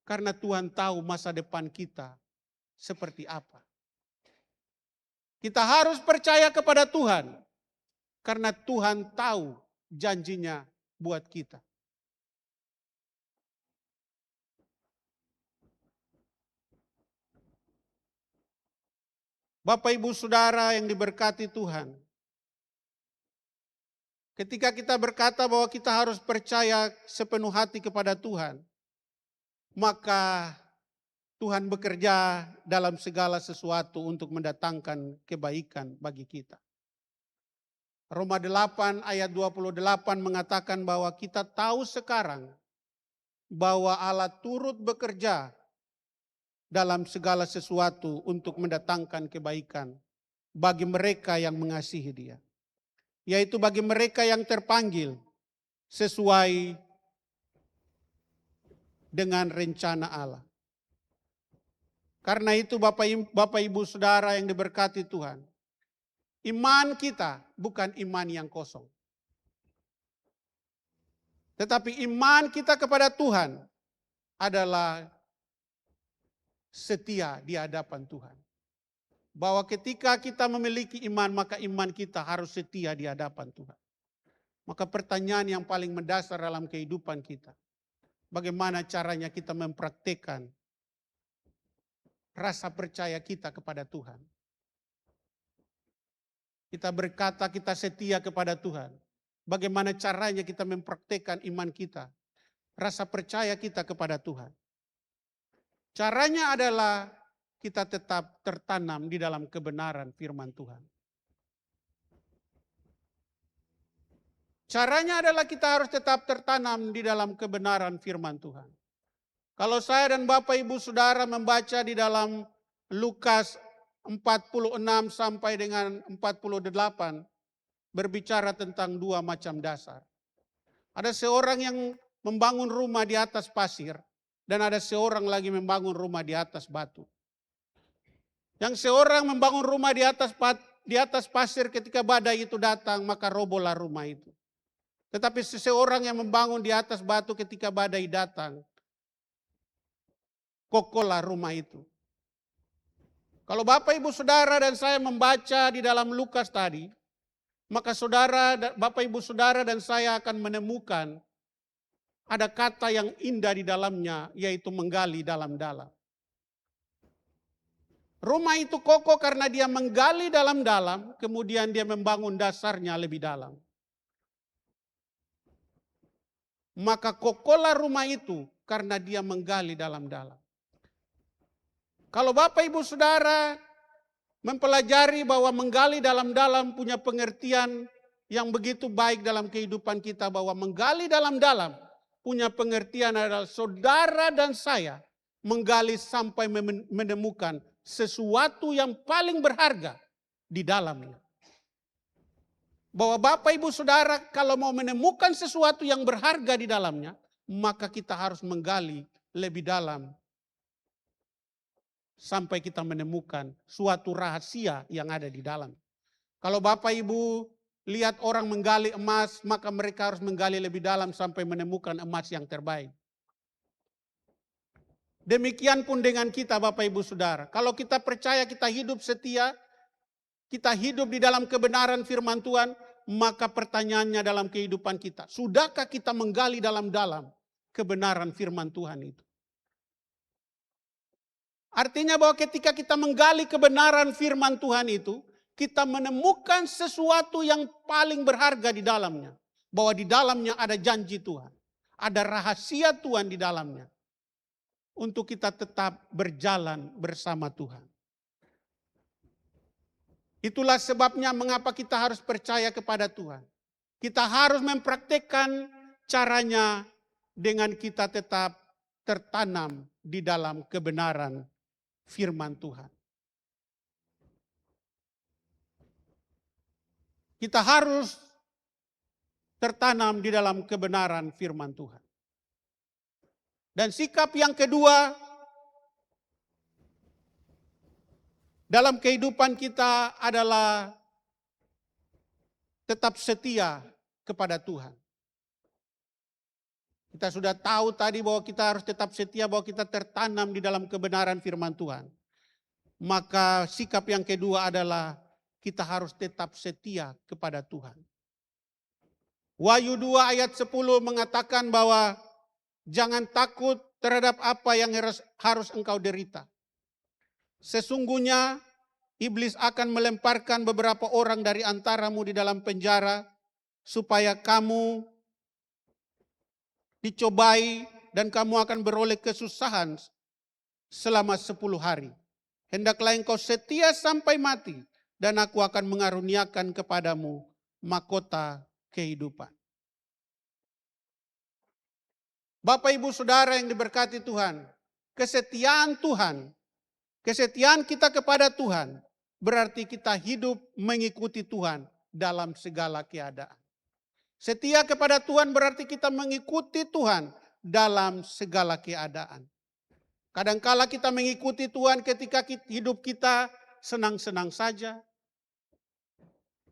karena Tuhan tahu masa depan kita seperti apa. Kita harus percaya kepada Tuhan karena Tuhan tahu janjinya buat kita. Bapak Ibu Saudara yang diberkati Tuhan. Ketika kita berkata bahwa kita harus percaya sepenuh hati kepada Tuhan, maka Tuhan bekerja dalam segala sesuatu untuk mendatangkan kebaikan bagi kita. Roma 8 ayat 28 mengatakan bahwa kita tahu sekarang bahwa Allah turut bekerja dalam segala sesuatu untuk mendatangkan kebaikan bagi mereka yang mengasihi Dia. Yaitu bagi mereka yang terpanggil sesuai dengan rencana Allah. Karena itu Bapak Ibu Saudara yang diberkati Tuhan, iman kita bukan iman yang kosong. Tetapi iman kita kepada Tuhan adalah setia di hadapan Tuhan. Bahwa ketika kita memiliki iman, maka iman kita harus setia di hadapan Tuhan. Maka pertanyaan yang paling mendasar dalam kehidupan kita, bagaimana caranya kita mempraktikkan rasa percaya kita kepada Tuhan. Kita berkata kita setia kepada Tuhan. Bagaimana caranya kita mempraktikkan iman kita, rasa percaya kita kepada Tuhan. Caranya adalah kita tetap tertanam di dalam kebenaran firman Tuhan. Caranya adalah kita harus tetap tertanam di dalam kebenaran firman Tuhan. Kalau saya dan Bapak Ibu Saudara membaca di dalam Lukas 46 sampai dengan 48, berbicara tentang dua macam dasar. Ada seorang yang membangun rumah di atas pasir, dan ada seorang lagi membangun rumah di atas batu. Yang seorang membangun rumah di atas pasir, ketika badai itu datang, maka robohlah rumah itu. Tetapi seseorang yang membangun di atas batu, ketika badai datang, kokohlah rumah itu. Kalau Bapak Ibu Saudara dan saya membaca di dalam Lukas tadi, maka Bapak Ibu Saudara dan saya akan menemukan ada kata yang indah di dalamnya, yaitu menggali dalam-dalam. Rumah itu kokoh karena dia menggali dalam-dalam, kemudian dia membangun dasarnya lebih dalam. Maka kokohlah rumah itu karena dia menggali dalam-dalam. Kalau Bapak Ibu Saudara mempelajari bahwa menggali dalam-dalam punya pengertian yang begitu baik dalam kehidupan kita, bahwa menggali dalam-dalam punya pengertian adalah saudara dan saya menggali sampai menemukan sesuatu yang paling berharga di dalamnya. Bahwa Bapak Ibu Saudara kalau mau menemukan sesuatu yang berharga di dalamnya, maka kita harus menggali lebih dalam sampai kita menemukan suatu rahasia yang ada di dalam. Kalau Bapak Ibu lihat orang menggali emas, maka mereka harus menggali lebih dalam sampai menemukan emas yang terbaik. Demikian pun dengan kita Bapak Ibu Saudara. Kalau kita percaya kita hidup setia, kita hidup di dalam kebenaran firman Tuhan, maka pertanyaannya dalam kehidupan kita, sudahkah kita menggali dalam-dalam kebenaran firman Tuhan itu? Artinya bahwa ketika kita menggali kebenaran firman Tuhan itu, kita menemukan sesuatu yang paling berharga di dalamnya. Bahwa di dalamnya ada janji Tuhan. Ada rahasia Tuhan di dalamnya. Untuk kita tetap berjalan bersama Tuhan. Itulah sebabnya mengapa kita harus percaya kepada Tuhan. Kita harus mempraktikkan caranya dengan kita tetap tertanam di dalam kebenaran firman Tuhan. Kita harus tertanam di dalam kebenaran firman Tuhan. Dan sikap yang kedua dalam kehidupan kita adalah tetap setia kepada Tuhan. Kita sudah tahu tadi bahwa kita harus tetap setia, bahwa kita tertanam di dalam kebenaran firman Tuhan. Maka sikap yang kedua adalah kita harus tetap setia kepada Tuhan. Wahyu 2 ayat 10 mengatakan bahwa jangan takut terhadap apa yang harus engkau derita. Sesungguhnya iblis akan melemparkan beberapa orang dari antaramu di dalam penjara supaya kamu dicobai dan kamu akan beroleh kesusahan selama 10 hari. Hendaklah engkau setia sampai mati dan aku akan mengaruniakan kepadamu mahkota kehidupan. Bapak Ibu Saudara yang diberkati Tuhan, kesetiaan Tuhan, kesetiaan kita kepada Tuhan berarti kita hidup mengikuti Tuhan dalam segala keadaan. Setia kepada Tuhan berarti kita mengikuti Tuhan dalam segala keadaan. Kadangkala kita mengikuti Tuhan ketika hidup kita senang-senang saja.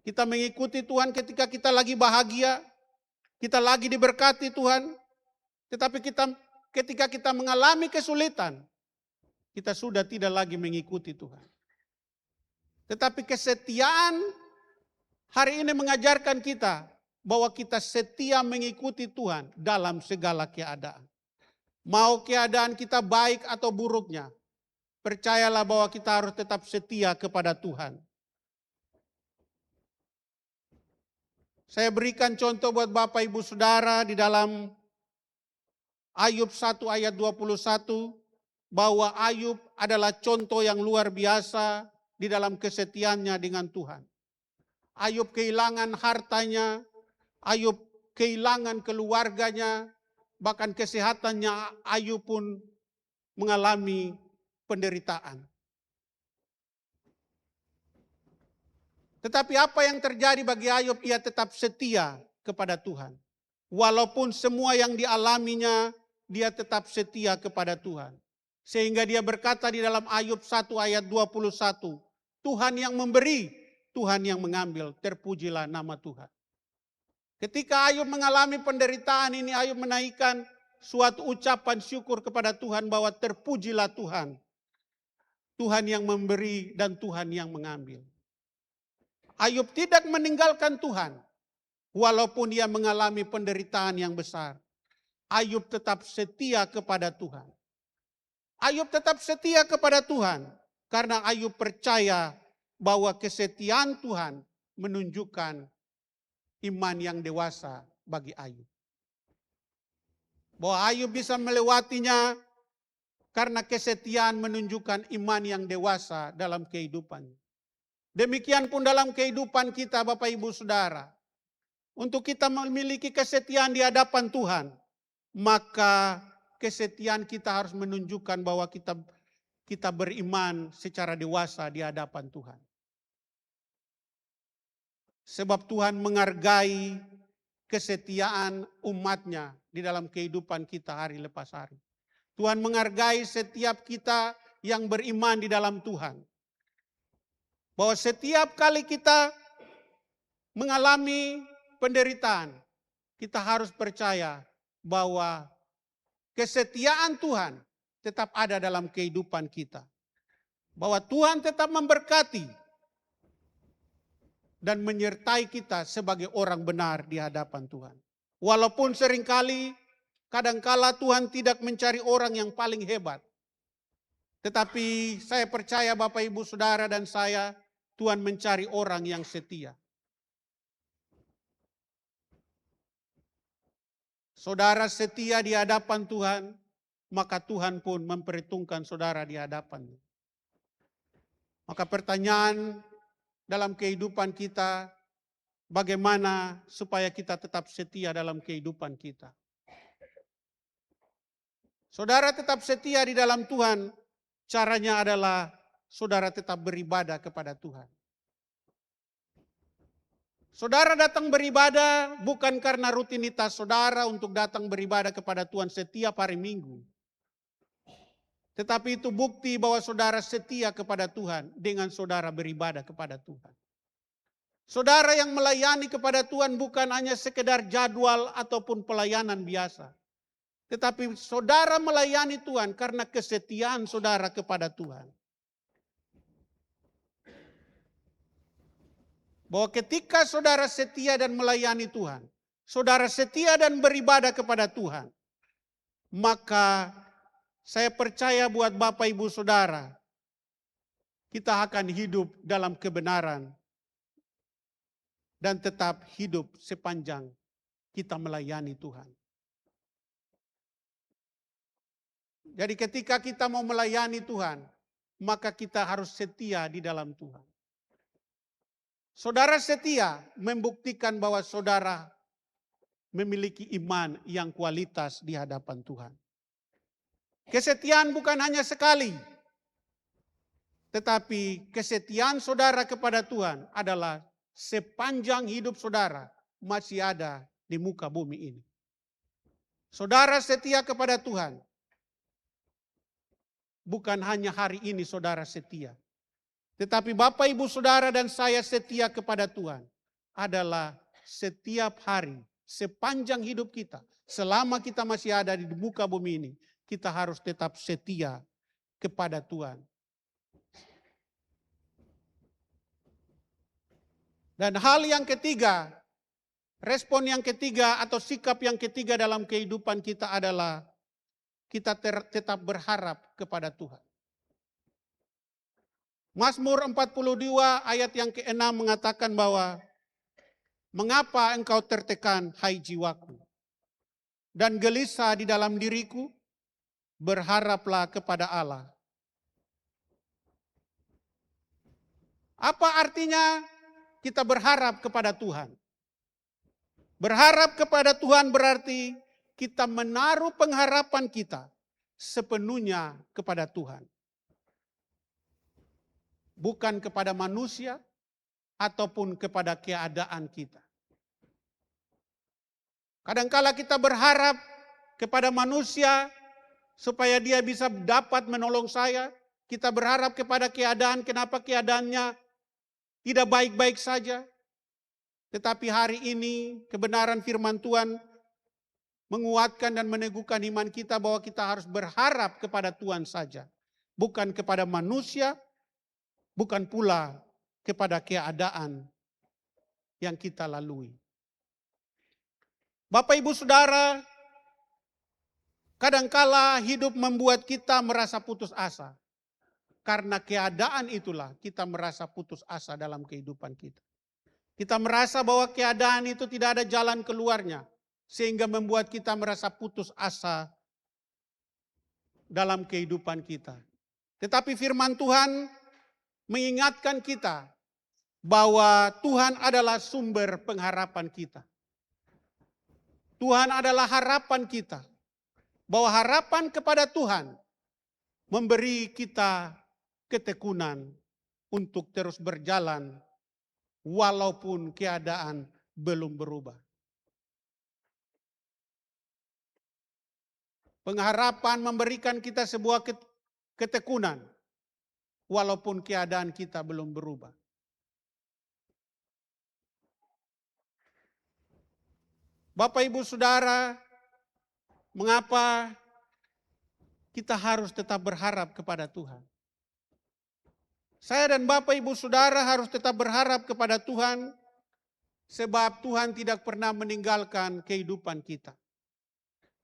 Kita mengikuti Tuhan ketika kita lagi bahagia, kita lagi diberkati Tuhan. Tetapi ketika kita mengalami kesulitan, kita sudah tidak lagi mengikuti Tuhan. Tetapi kesetiaan hari ini mengajarkan kita bahwa kita setia mengikuti Tuhan dalam segala keadaan. Mau keadaan kita baik atau buruknya, percayalah bahwa kita harus tetap setia kepada Tuhan. Saya berikan contoh buat Bapak Ibu Saudara di dalam Ayub 1 ayat 21, bahwa Ayub adalah contoh yang luar biasa di dalam kesetiaannya dengan Tuhan. Ayub kehilangan hartanya, Ayub kehilangan keluarganya, bahkan kesehatannya Ayub pun mengalami penderitaan. Tetapi apa yang terjadi bagi Ayub? Ia tetap setia kepada Tuhan. Walaupun semua yang dialaminya, dia tetap setia kepada Tuhan. Sehingga dia berkata di dalam Ayub 1 ayat 21, Tuhan yang memberi, Tuhan yang mengambil, terpujilah nama Tuhan. Ketika Ayub mengalami penderitaan ini, Ayub menaikkan suatu ucapan syukur kepada Tuhan bahwa terpujilah Tuhan. Tuhan yang memberi dan Tuhan yang mengambil. Ayub tidak meninggalkan Tuhan. Walaupun dia mengalami penderitaan yang besar. Ayub tetap setia kepada Tuhan. Ayub tetap setia kepada Tuhan. Karena Ayub percaya bahwa kesetiaan Tuhan menunjukkan iman yang dewasa bagi Ayub. Bahwa Ayub bisa melewatinya karena kesetiaan menunjukkan iman yang dewasa dalam kehidupannya. Demikian pun dalam kehidupan kita Bapak Ibu Saudara. Untuk kita memiliki kesetiaan di hadapan Tuhan, maka kesetiaan kita harus menunjukkan bahwa kita beriman secara dewasa di hadapan Tuhan. Sebab Tuhan menghargai kesetiaan umatnya di dalam kehidupan kita hari lepas hari. Tuhan menghargai setiap kita yang beriman di dalam Tuhan. Bahwa setiap kali kita mengalami penderitaan, kita harus percaya bahwa kesetiaan Tuhan tetap ada dalam kehidupan kita. Bahwa Tuhan tetap memberkati dan menyertai kita sebagai orang benar di hadapan Tuhan. Walaupun seringkali, kadangkala Tuhan tidak mencari orang yang paling hebat. Tetapi saya percaya Bapak Ibu Saudara dan saya, Tuhan mencari orang yang setia. Saudara setia di hadapan Tuhan, maka Tuhan pun memperhitungkan saudara di hadapannya. Maka pertanyaan dalam kehidupan kita, bagaimana supaya kita tetap setia dalam kehidupan kita? Saudara tetap setia di dalam Tuhan, caranya adalah saudara tetap beribadah kepada Tuhan. Saudara datang beribadah bukan karena rutinitas saudara untuk datang beribadah kepada Tuhan setiap hari Minggu. Tetapi itu bukti bahwa saudara setia kepada Tuhan dengan saudara beribadah kepada Tuhan. Saudara yang melayani kepada Tuhan bukan hanya sekedar jadwal ataupun pelayanan biasa. Tetapi saudara melayani Tuhan karena kesetiaan saudara kepada Tuhan. Bahwa ketika saudara setia dan melayani Tuhan, saudara setia dan beribadah kepada Tuhan, maka saya percaya buat Bapak Ibu Saudara, kita akan hidup dalam kebenaran dan tetap hidup sepanjang kita melayani Tuhan. Jadi ketika kita mau melayani Tuhan, maka kita harus setia di dalam Tuhan. Saudara setia membuktikan bahwa saudara memiliki iman yang kualitas di hadapan Tuhan. Kesetiaan bukan hanya sekali, tetapi kesetiaan saudara kepada Tuhan adalah sepanjang hidup saudara masih ada di muka bumi ini. Saudara setia kepada Tuhan, bukan hanya hari ini saudara setia. Tetapi Bapak Ibu Saudara dan saya setia kepada Tuhan adalah setiap hari, sepanjang hidup kita, selama kita masih ada di muka bumi ini, kita harus tetap setia kepada Tuhan. Dan hal yang ketiga, respon yang ketiga atau sikap yang ketiga dalam kehidupan kita adalah kita tetap berharap kepada Tuhan. Mazmur 42 ayat yang ke-6 mengatakan bahwa mengapa engkau tertekan hai jiwaku dan gelisah di dalam diriku, berharaplah kepada Allah. Apa artinya kita berharap kepada Tuhan? Berharap kepada Tuhan berarti kita menaruh pengharapan kita sepenuhnya kepada Tuhan. Bukan kepada manusia ataupun kepada keadaan kita. Kadangkala kita berharap kepada manusia supaya dia bisa dapat menolong saya. Kita berharap kepada keadaan, kenapa keadaannya tidak baik-baik saja. Tetapi hari ini kebenaran firman Tuhan menguatkan dan meneguhkan iman kita bahwa kita harus berharap kepada Tuhan saja. Bukan kepada manusia, bukan pula kepada keadaan yang kita lalui. Bapak Ibu Saudara, kadangkala hidup membuat kita merasa putus asa. Karena keadaan itulah kita merasa putus asa dalam kehidupan kita. Kita merasa bahwa keadaan itu tidak ada jalan keluarnya. Sehingga membuat kita merasa putus asa dalam kehidupan kita. Tetapi firman Tuhan mengingatkan kita bahwa Tuhan adalah sumber pengharapan kita. Tuhan adalah harapan kita. Bahwa harapan kepada Tuhan memberi kita ketekunan untuk terus berjalan walaupun keadaan belum berubah. Pengharapan memberikan kita sebuah ketekunan walaupun keadaan kita belum berubah. Bapak Ibu Saudara, mengapa kita harus tetap berharap kepada Tuhan? Saya dan Bapak Ibu Saudara harus tetap berharap kepada Tuhan sebab Tuhan tidak pernah meninggalkan kehidupan kita.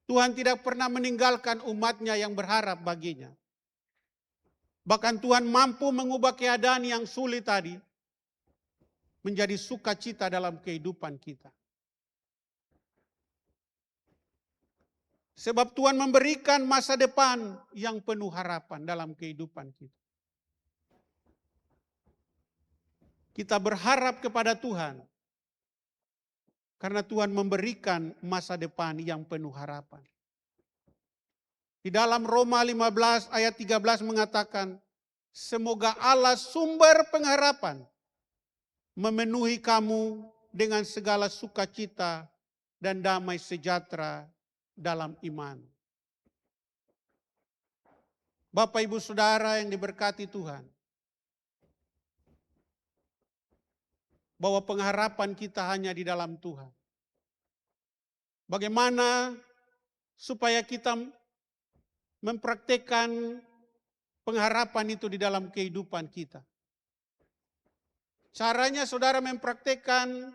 Tuhan tidak pernah meninggalkan umatnya yang berharap baginya. Bahkan Tuhan mampu mengubah keadaan yang sulit tadi menjadi sukacita dalam kehidupan kita. Sebab Tuhan memberikan masa depan yang penuh harapan dalam kehidupan kita. Kita berharap kepada Tuhan karena Tuhan memberikan masa depan yang penuh harapan. Di dalam Roma 15 ayat 13 mengatakan, semoga Allah sumber pengharapan memenuhi kamu dengan segala sukacita dan damai sejahtera dalam iman. Bapak Ibu Saudara yang diberkati Tuhan, bahwa pengharapan kita hanya di dalam Tuhan. Bagaimana supaya kita mempraktekkan pengharapan itu di dalam kehidupan kita? Caranya saudara mempraktekkan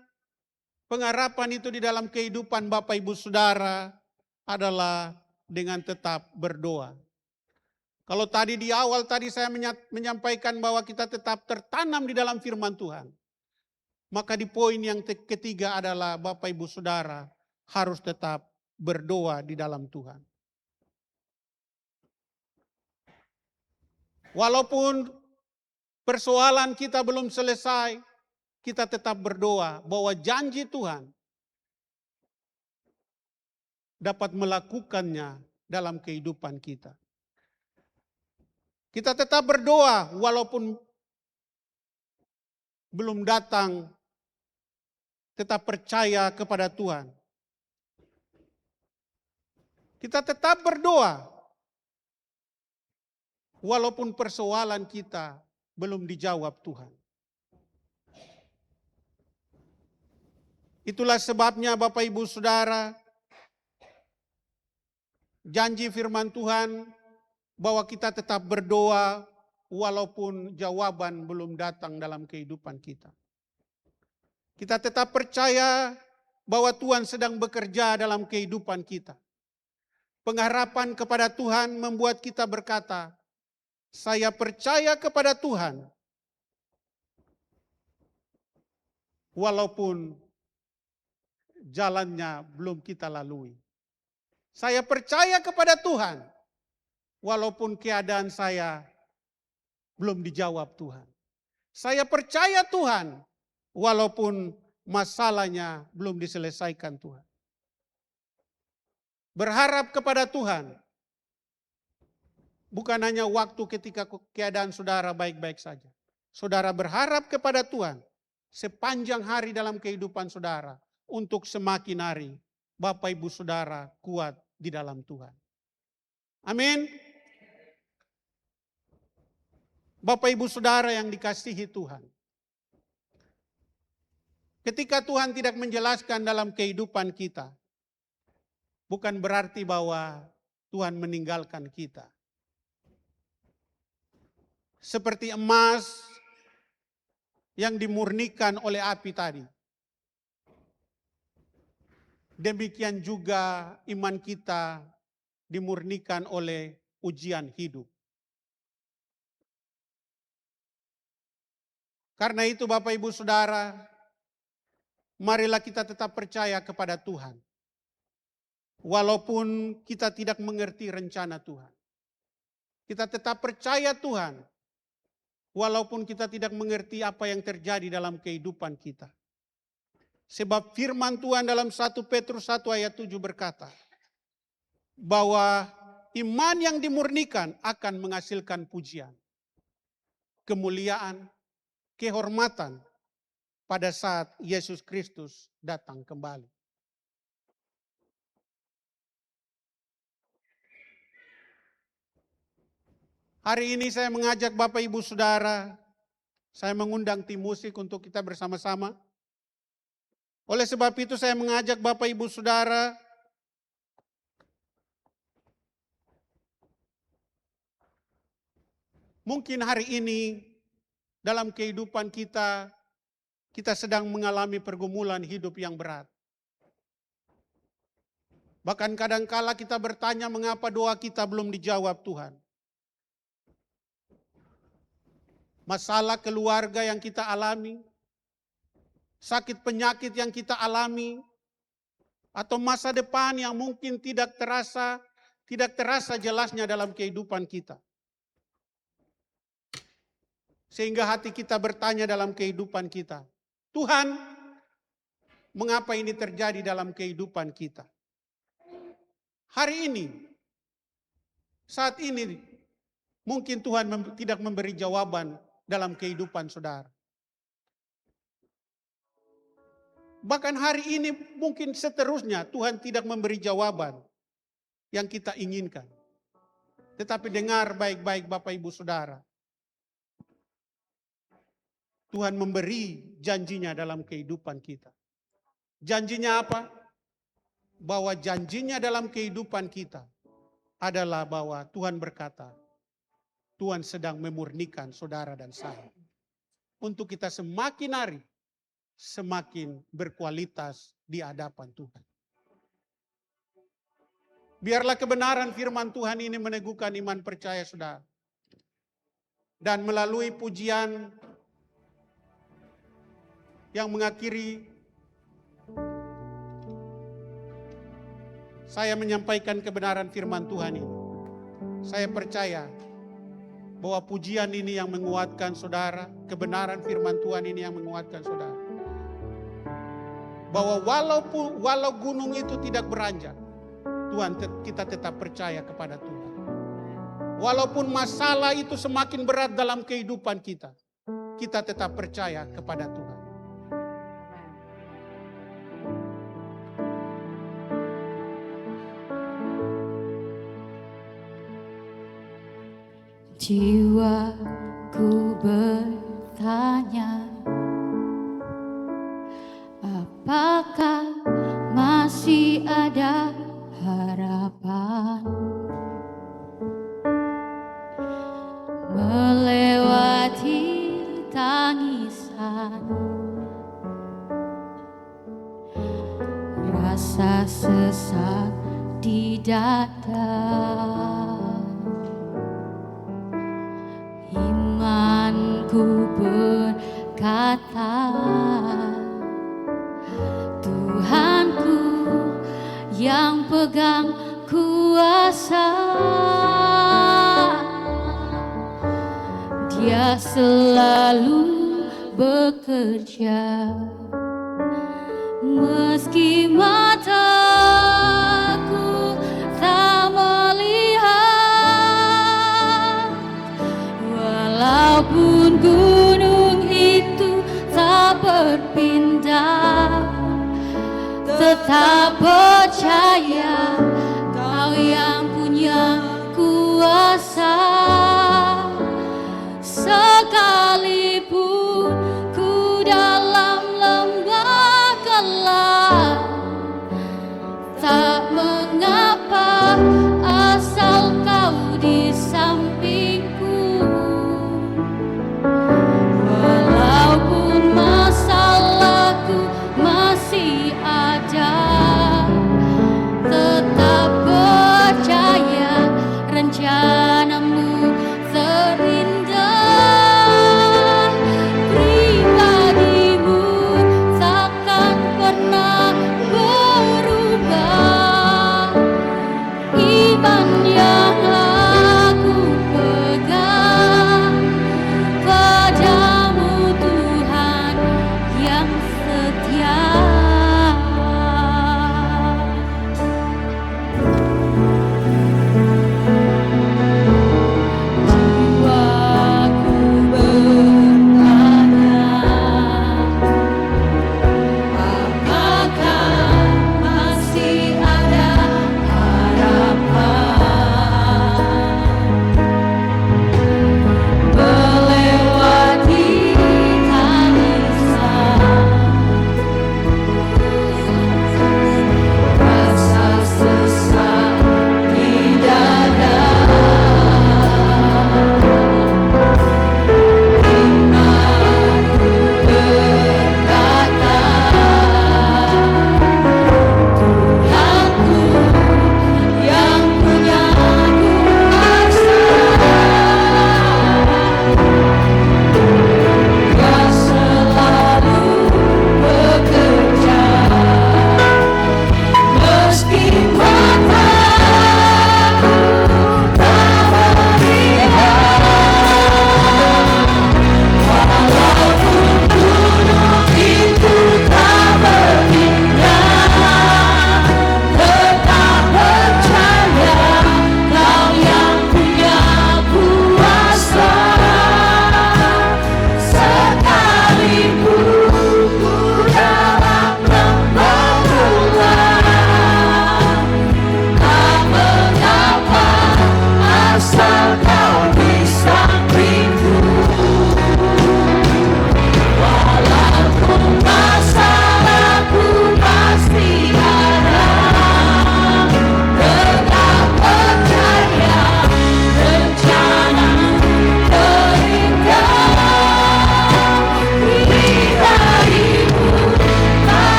pengharapan itu di dalam kehidupan Bapak Ibu Saudara adalah dengan tetap berdoa. Kalau tadi di awal saya menyampaikan bahwa kita tetap tertanam di dalam firman Tuhan. Maka di poin yang ketiga adalah Bapak Ibu Saudara harus tetap berdoa di dalam Tuhan. Walaupun persoalan kita belum selesai, kita tetap berdoa bahwa janji Tuhan dapat melakukannya dalam kehidupan kita. Kita tetap berdoa walaupun belum datang, tetap percaya kepada Tuhan. Kita tetap berdoa walaupun persoalan kita belum dijawab Tuhan. Itulah sebabnya Bapak Ibu Saudara, janji firman Tuhan bahwa kita tetap berdoa walaupun jawaban belum datang dalam kehidupan kita. Kita tetap percaya bahwa Tuhan sedang bekerja dalam kehidupan kita. Pengharapan kepada Tuhan membuat kita berkata, saya percaya kepada Tuhan walaupun jalannya belum kita lalui. Saya percaya kepada Tuhan walaupun keadaan saya belum dijawab Tuhan. Saya percaya Tuhan walaupun masalahnya belum diselesaikan Tuhan. Berharap kepada Tuhan bukan hanya waktu ketika keadaan saudara baik-baik saja. Saudara berharap kepada Tuhan sepanjang hari dalam kehidupan saudara untuk semakin hari Bapak Ibu Saudara kuat di dalam Tuhan. Amin. Bapak Ibu Saudara yang dikasihi Tuhan. Ketika Tuhan tidak menjelaskan dalam kehidupan kita, bukan berarti bahwa Tuhan meninggalkan kita. Seperti emas yang dimurnikan oleh api tadi. Demikian juga iman kita dimurnikan oleh ujian hidup. Karena itu Bapak Ibu Saudara, marilah kita tetap percaya kepada Tuhan. Walaupun kita tidak mengerti rencana Tuhan. Kita tetap percaya Tuhan. Walaupun kita tidak mengerti apa yang terjadi dalam kehidupan kita. Sebab firman Tuhan dalam 1 Petrus 1 ayat 7 berkata, bahwa iman yang dimurnikan akan menghasilkan pujian, kemuliaan, kehormatan pada saat Yesus Kristus datang kembali. Hari ini saya mengajak Bapak Ibu Saudara, saya mengundang tim musik untuk kita bersama-sama. Oleh sebab itu saya mengajak Bapak Ibu Saudara, mungkin hari ini dalam kehidupan kita, kita sedang mengalami pergumulan hidup yang berat. Bahkan kadangkala kita bertanya mengapa doa kita belum dijawab Tuhan. Masalah keluarga yang kita alami, sakit penyakit yang kita alami, atau masa depan yang mungkin tidak terasa jelasnya dalam kehidupan kita. Sehingga hati kita bertanya dalam kehidupan kita, Tuhan, mengapa ini terjadi dalam kehidupan kita? Hari ini, Saat ini mungkin Tuhan tidak memberi jawaban dalam kehidupan saudara. Bahkan hari ini mungkin seterusnya Tuhan tidak memberi jawaban yang kita inginkan. Tetapi dengar baik-baik Bapak Ibu Saudara. Tuhan memberi janjinya dalam kehidupan kita. Janjinya apa? Bahwa janjinya dalam kehidupan kita adalah bahwa Tuhan berkata, Tuhan sedang memurnikan saudara dan saya. Untuk kita semakin hari, semakin berkualitas di hadapan Tuhan. Biarlah kebenaran firman Tuhan ini meneguhkan iman percaya saudara. Dan melalui pujian yang mengakhiri, saya menyampaikan kebenaran firman Tuhan ini. Saya percaya bahwa pujian ini yang menguatkan saudara, kebenaran firman Tuhan ini yang menguatkan saudara. Bahwa walau gunung itu tidak beranjak, Tuhan, kita tetap percaya kepada Tuhan. Walaupun masalah itu semakin berat dalam kehidupan kita tetap percaya kepada Tuhan. Jiwaku bertanya, apakah masih ada harapan melewati tangisan, rasa sesak di dada. Imanku berkata, Tuhanku yang pegang kuasa, Dia selalu bekerja meski mataku tak melihat, walaupun gunung itu tak berpindah, tetap percaya Kau yang punya kuasa. Sekalipun ku dalam lembah gelap, tak mengapa asal Kau di sampingku. Walaupun masalahku masih ada, tetap percaya rencana-Mu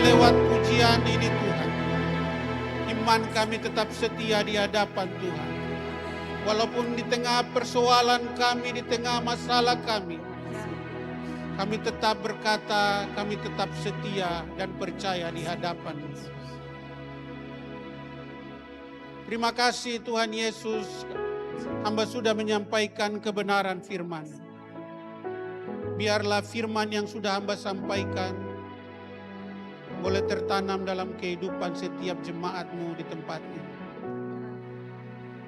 lewat pujian ini Tuhan, iman kami tetap setia di hadapan Tuhan. Walaupun di tengah persoalan kami, di tengah masalah kami tetap berkata, kami tetap setia dan percaya di hadapan. Terima kasih Tuhan Yesus, hamba sudah menyampaikan kebenaran firman. Biarlah firman yang sudah hamba sampaikan boleh tertanam dalam kehidupan setiap jemaat-Mu di tempat ini.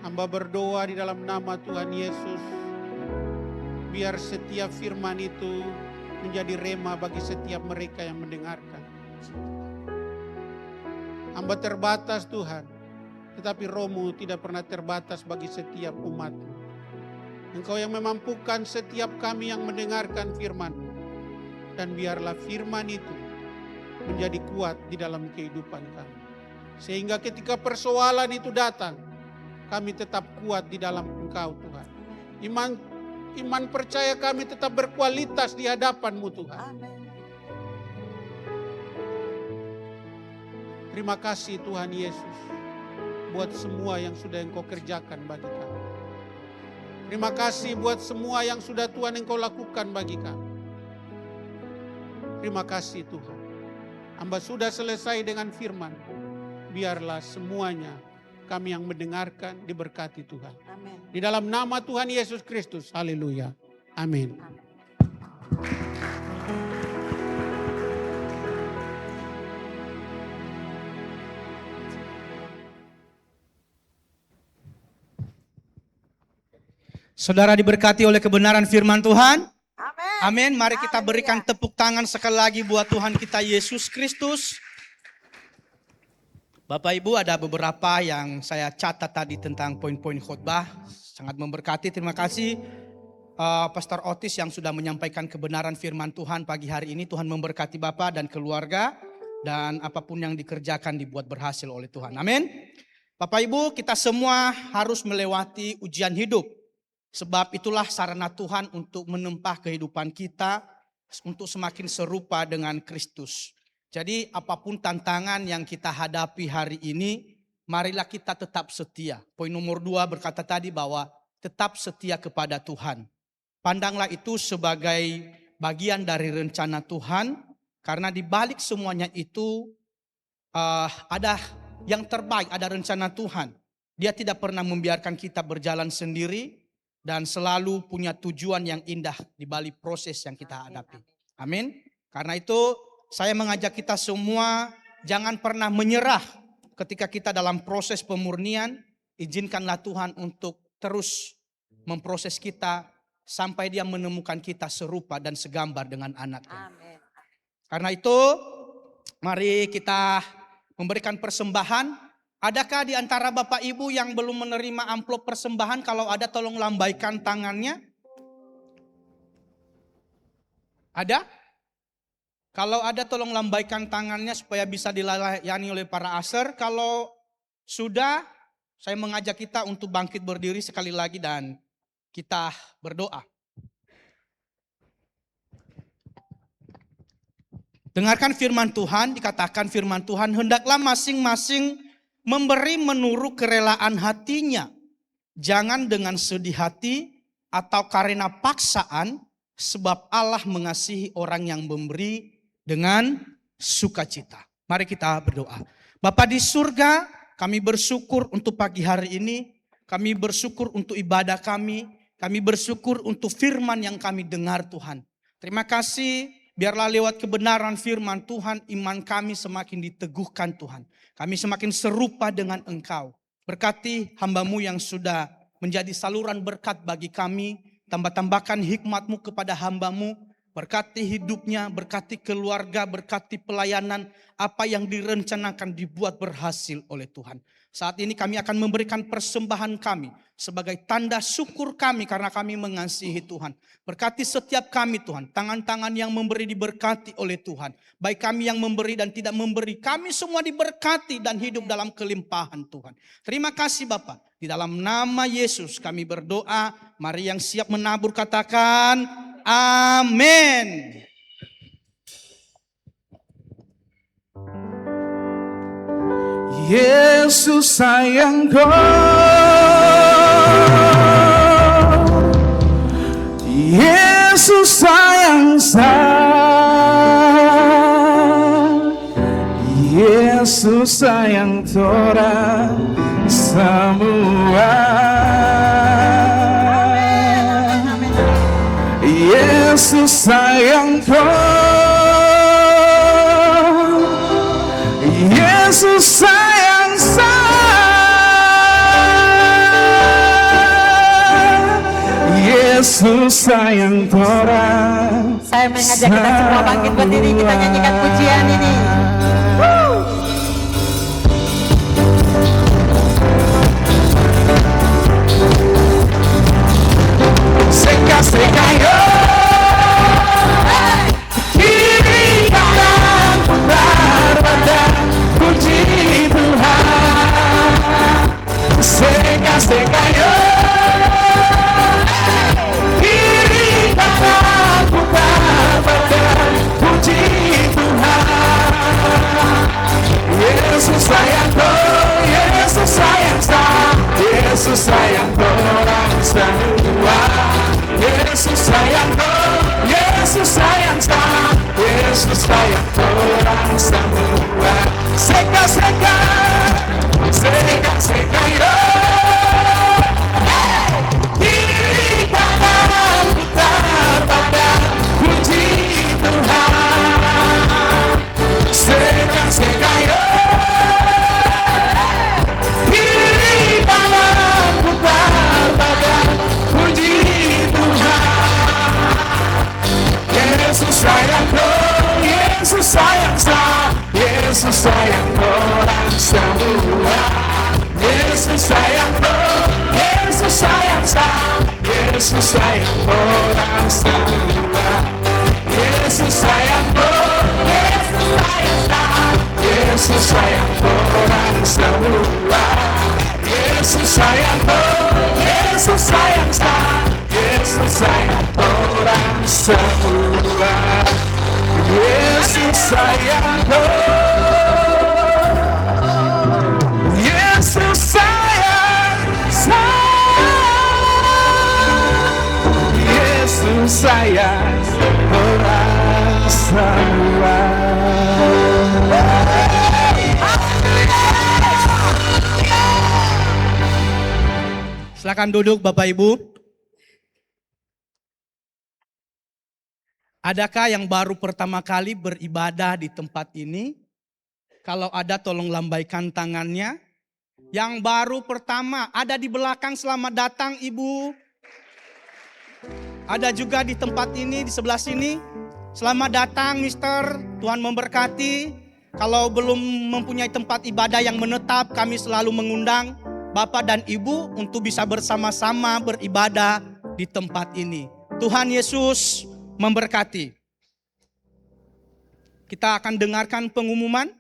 Hamba berdoa di dalam nama Tuhan Yesus, biar setiap firman itu menjadi rema bagi setiap mereka yang mendengarkan. Hamba terbatas Tuhan, tetapi Roh-Mu tidak pernah terbatas bagi setiap umat-Mu. Engkau yang memampukan setiap kami yang mendengarkan firman-Mu. Dan biarlah firman itu menjadi kuat di dalam kehidupan kami. Sehingga ketika persoalan itu datang, kami tetap kuat di dalam Engkau Tuhan. Iman percaya kami tetap berkualitas di hadapan-Mu Tuhan. Terima kasih Tuhan Yesus buat semua yang sudah Engkau kerjakan bagi kami. Terima kasih buat semua yang sudah Tuhan Engkau lakukan bagi kami. Terima kasih Tuhan. Hamba sudah selesai dengan firman. Biarlah semuanya kami yang mendengarkan diberkati Tuhan. Amin. Di dalam nama Tuhan Yesus Kristus. Haleluya. Amin. Saudara diberkati oleh kebenaran firman Tuhan. Amin. Amin. Mari kita Haleluya. berikan tepuk tangan sekali lagi buat Tuhan kita Yesus Kristus. Bapak Ibu, ada beberapa yang saya catat tadi tentang poin-poin khotbah. Sangat memberkati. Terima kasih Pastor Otis yang sudah menyampaikan kebenaran firman Tuhan pagi hari ini. Tuhan memberkati Bapak dan keluarga. Dan apapun yang dikerjakan dibuat berhasil oleh Tuhan. Amin. Bapak Ibu, kita semua harus melewati ujian hidup. Sebab itulah sarana Tuhan untuk menempah kehidupan kita untuk semakin serupa dengan Kristus. Jadi apapun tantangan yang kita hadapi hari ini, marilah kita tetap setia. Poin nomor 2 berkata tadi bahwa tetap setia kepada Tuhan. Pandanglah itu sebagai bagian dari rencana Tuhan. Karena di balik semuanya itu ada yang terbaik, ada rencana Tuhan. Dia tidak pernah membiarkan kita berjalan sendiri. Dan selalu punya tujuan yang indah di balik proses yang kita hadapi. Amin. Karena itu saya mengajak kita semua jangan pernah menyerah ketika kita dalam proses pemurnian. Izinkanlah Tuhan untuk terus memproses kita sampai Dia menemukan kita serupa dan segambar dengan anaknya. Amin. Karena itu mari kita memberikan persembahan. Adakah di antara Bapak Ibu yang belum menerima amplop persembahan? Kalau ada tolong lambaikan tangannya. Ada? Kalau ada tolong lambaikan tangannya supaya bisa dilayani oleh para usher. Kalau sudah, saya mengajak kita untuk bangkit berdiri sekali lagi dan kita berdoa. Dengarkan firman Tuhan, dikatakan firman Tuhan, hendaklah masing-masing memberi menurut kerelaan hatinya. Jangan dengan sedih hati atau karena paksaan, sebab Allah mengasihi orang yang memberi dengan sukacita. Mari kita berdoa. Bapa di surga, kami bersyukur untuk pagi hari ini. Kami bersyukur untuk ibadah kami. Kami bersyukur untuk firman yang kami dengar Tuhan. Terima kasih. Biarlah lewat kebenaran firman Tuhan, iman kami semakin diteguhkan Tuhan. Kami semakin serupa dengan Engkau. Berkati hamba-Mu yang sudah menjadi saluran berkat bagi kami. Tambah-tambahkan hikmat-Mu kepada hamba-Mu. Berkati hidupnya, berkati keluarga, berkati pelayanan. Apa yang direncanakan dibuat berhasil oleh Tuhan. Saat ini kami akan memberikan persembahan kami sebagai tanda syukur kami karena kami mengasihi Tuhan. Berkati setiap kami Tuhan, tangan-tangan yang memberi diberkati oleh Tuhan. Baik kami yang memberi dan tidak memberi, kami semua diberkati dan hidup dalam kelimpahan Tuhan. Terima kasih Bapak, di dalam nama Yesus kami berdoa. Mari yang siap menabur katakan amin. Yesus sayangku, Yesus sayang Yesus sayang tora semua. Yesus sayang Yesus sayang Yesus sayang orang. Saya mengajak kita semua bangkit berdiri, kita nyanyikan pujian ini. Seka yo, kiri kanan putar badan puji Tuhan. Seka yo, kiri kanan putar badan puji Tuhan. Yesus sayangku, Yesus sayang Yesus sayang orang semua. Yesus sayangku, Yesus sayang Yesus sayang orang semua. Seka yo, kiri kanan putar badan puji Tuhan. Seka yo, kiri kanan putar badan puji Tuhan. Yesus sayangku, Yesus sayang Yesus sayang orang semua. Yesus sayangku, Yesus sayang Yesus sayang orang semua. Yesus sayangku, Yesus sayang Yesus sayang orang semua. Yesus sayangku, Yesus sayang Yesus sayang orang semua. Yesus sayangku, Yesus sayang Yesus sayang orang semua. Silakan duduk Bapak Ibu. Adakah yang baru pertama kali beribadah di tempat ini? Kalau ada tolong lambaikan tangannya. Yang baru pertama ada di belakang, selamat datang Ibu. Ada juga di tempat ini, di sebelah sini. Selamat datang Mister, Tuhan memberkati. Kalau belum mempunyai tempat ibadah yang menetap, kami selalu mengundang Bapak dan Ibu untuk bisa bersama-sama beribadah di tempat ini. Tuhan Yesus memberkati. Kita akan dengarkan pengumuman.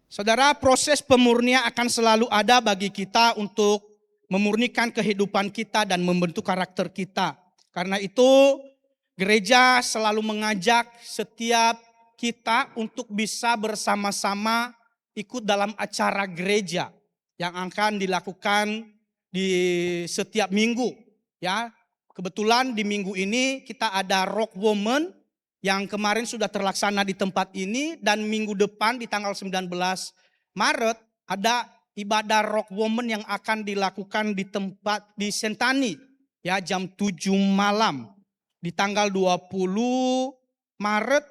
Saudara, proses pemurnian akan selalu ada bagi kita untuk memurnikan kehidupan kita dan membentuk karakter kita. Karena itu gereja selalu mengajak setiap kita untuk bisa bersama-sama ikut dalam acara gereja yang akan dilakukan di setiap minggu. Ya, kebetulan di minggu ini kita ada Rock Woman yang kemarin sudah terlaksana di tempat ini, dan minggu depan di tanggal 19 Maret ada ibadah Rock Woman yang akan dilakukan di tempat di Sentani ya jam 7 malam. Di tanggal 20 Maret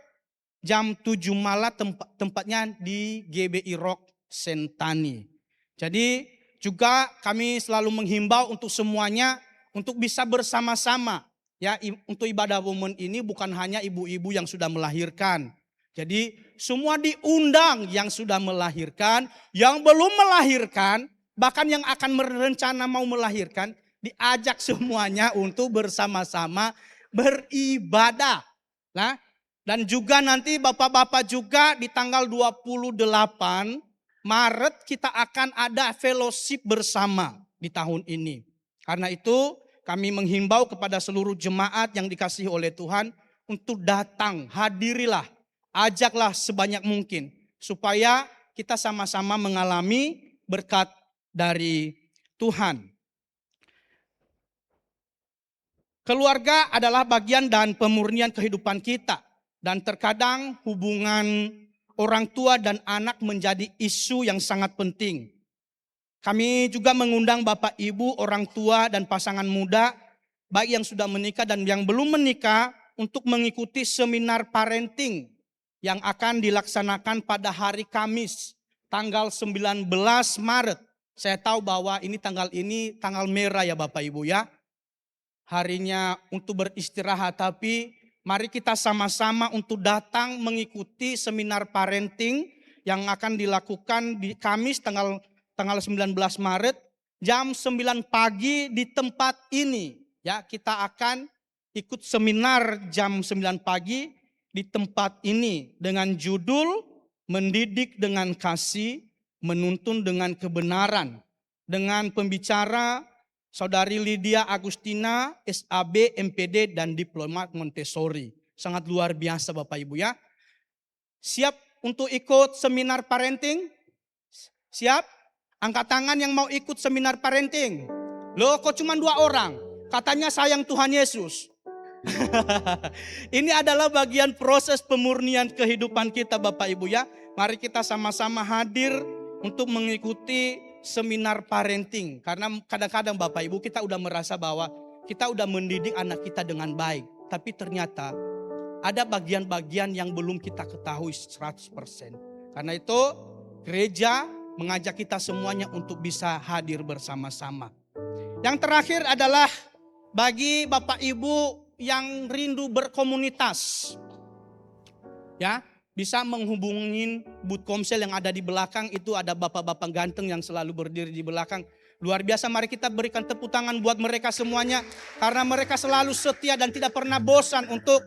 jam 7 malam tempatnya di GBI Rock Sentani. Jadi juga kami selalu menghimbau untuk semuanya untuk bisa bersama-sama. Ya, untuk ibadah woman ini bukan hanya ibu-ibu yang sudah melahirkan. Jadi semua diundang yang sudah melahirkan, yang belum melahirkan, bahkan yang akan merencana mau melahirkan, diajak semuanya untuk bersama-sama beribadah. Nah, dan juga nanti bapak-bapak juga di tanggal 28 Maret kita akan ada fellowship bersama di tahun ini. Karena itu kami menghimbau kepada seluruh jemaat yang dikasihi oleh Tuhan untuk datang, hadirilah, ajaklah sebanyak mungkin. Supaya kita sama-sama mengalami berkat dari Tuhan. Keluarga adalah bagian dan pemurnian kehidupan kita. Dan terkadang hubungan orang tua dan anak menjadi isu yang sangat penting. Kami juga mengundang Bapak Ibu, orang tua dan pasangan muda, baik yang sudah menikah dan yang belum menikah, untuk mengikuti seminar parenting yang akan dilaksanakan pada hari Kamis, tanggal 19 Maret. Saya tahu bahwa ini tanggal merah ya Bapak Ibu ya. Harinya untuk beristirahat, tapi mari kita sama-sama untuk datang mengikuti seminar parenting yang akan dilakukan di Kamis tanggal 19 Maret jam 9 pagi di tempat ini. Ya, kita akan ikut seminar jam 9 pagi di tempat ini dengan judul Mendidik dengan Kasih, Menuntun dengan Kebenaran, dengan pembicara Saudari Lydia Agustina, SAB, MPD, dan Diplomat Montessori. Sangat luar biasa Bapak Ibu ya. Siap untuk ikut seminar parenting? Siap? Angkat tangan yang mau ikut seminar parenting. Loh kok cuma 2 orang? Katanya sayang Tuhan Yesus. Ini adalah bagian proses pemurnian kehidupan kita Bapak Ibu ya. Mari kita sama-sama hadir untuk mengikuti seminar parenting. Karena kadang-kadang Bapak Ibu kita udah merasa bahwa kita udah mendidik anak kita dengan baik. Tapi ternyata ada bagian-bagian yang belum kita ketahui 100%. Karena itu gereja mengajak kita semuanya untuk bisa hadir bersama-sama. Yang terakhir adalah bagi Bapak Ibu yang rindu berkomunitas. Ya, bisa menghubungin booth komsel yang ada di belakang. Itu ada bapak-bapak ganteng yang selalu berdiri di belakang. Luar biasa, mari kita berikan tepuk tangan buat mereka semuanya. Karena mereka selalu setia dan tidak pernah bosan untuk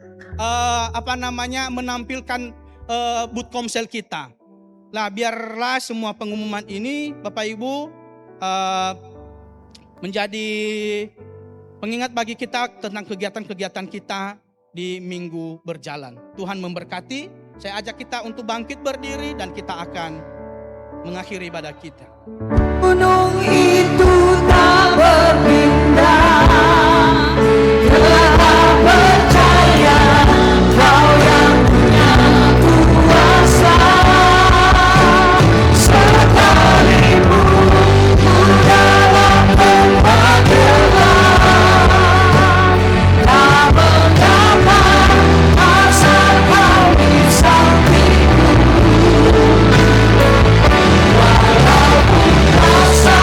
menampilkan booth komsel kita. Nah, biarlah semua pengumuman ini Bapak Ibu menjadi pengingat bagi kita tentang kegiatan-kegiatan kita di minggu berjalan. Tuhan memberkati. Saya ajak kita untuk bangkit berdiri dan kita akan mengakhiri ibadah kita. Gunung itu tak berpindah, telah percaya Kau yang punya kuasa. Sekalipun ku dalam tempat gelap, tak mengapa asal Kau di sampingku. Walaupun rasa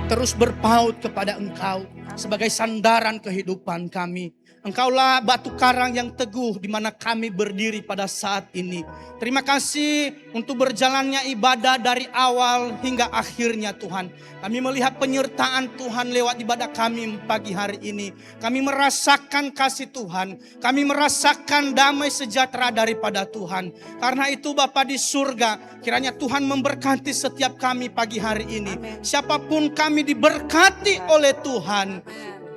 terus berpaut kepada Engkau sebagai sandaran kehidupan kami. Engkaulah batu karang yang teguh di mana kami berdiri pada saat ini. Terima kasih untuk berjalannya ibadah dari awal hingga akhirnya Tuhan. Kami melihat penyertaan Tuhan lewat ibadah kami pagi hari ini. Kami merasakan kasih Tuhan. Kami merasakan damai sejahtera daripada Tuhan. Karena itu Bapa di surga, kiranya Tuhan memberkati setiap kami pagi hari ini. Siapapun kami diberkati oleh Tuhan.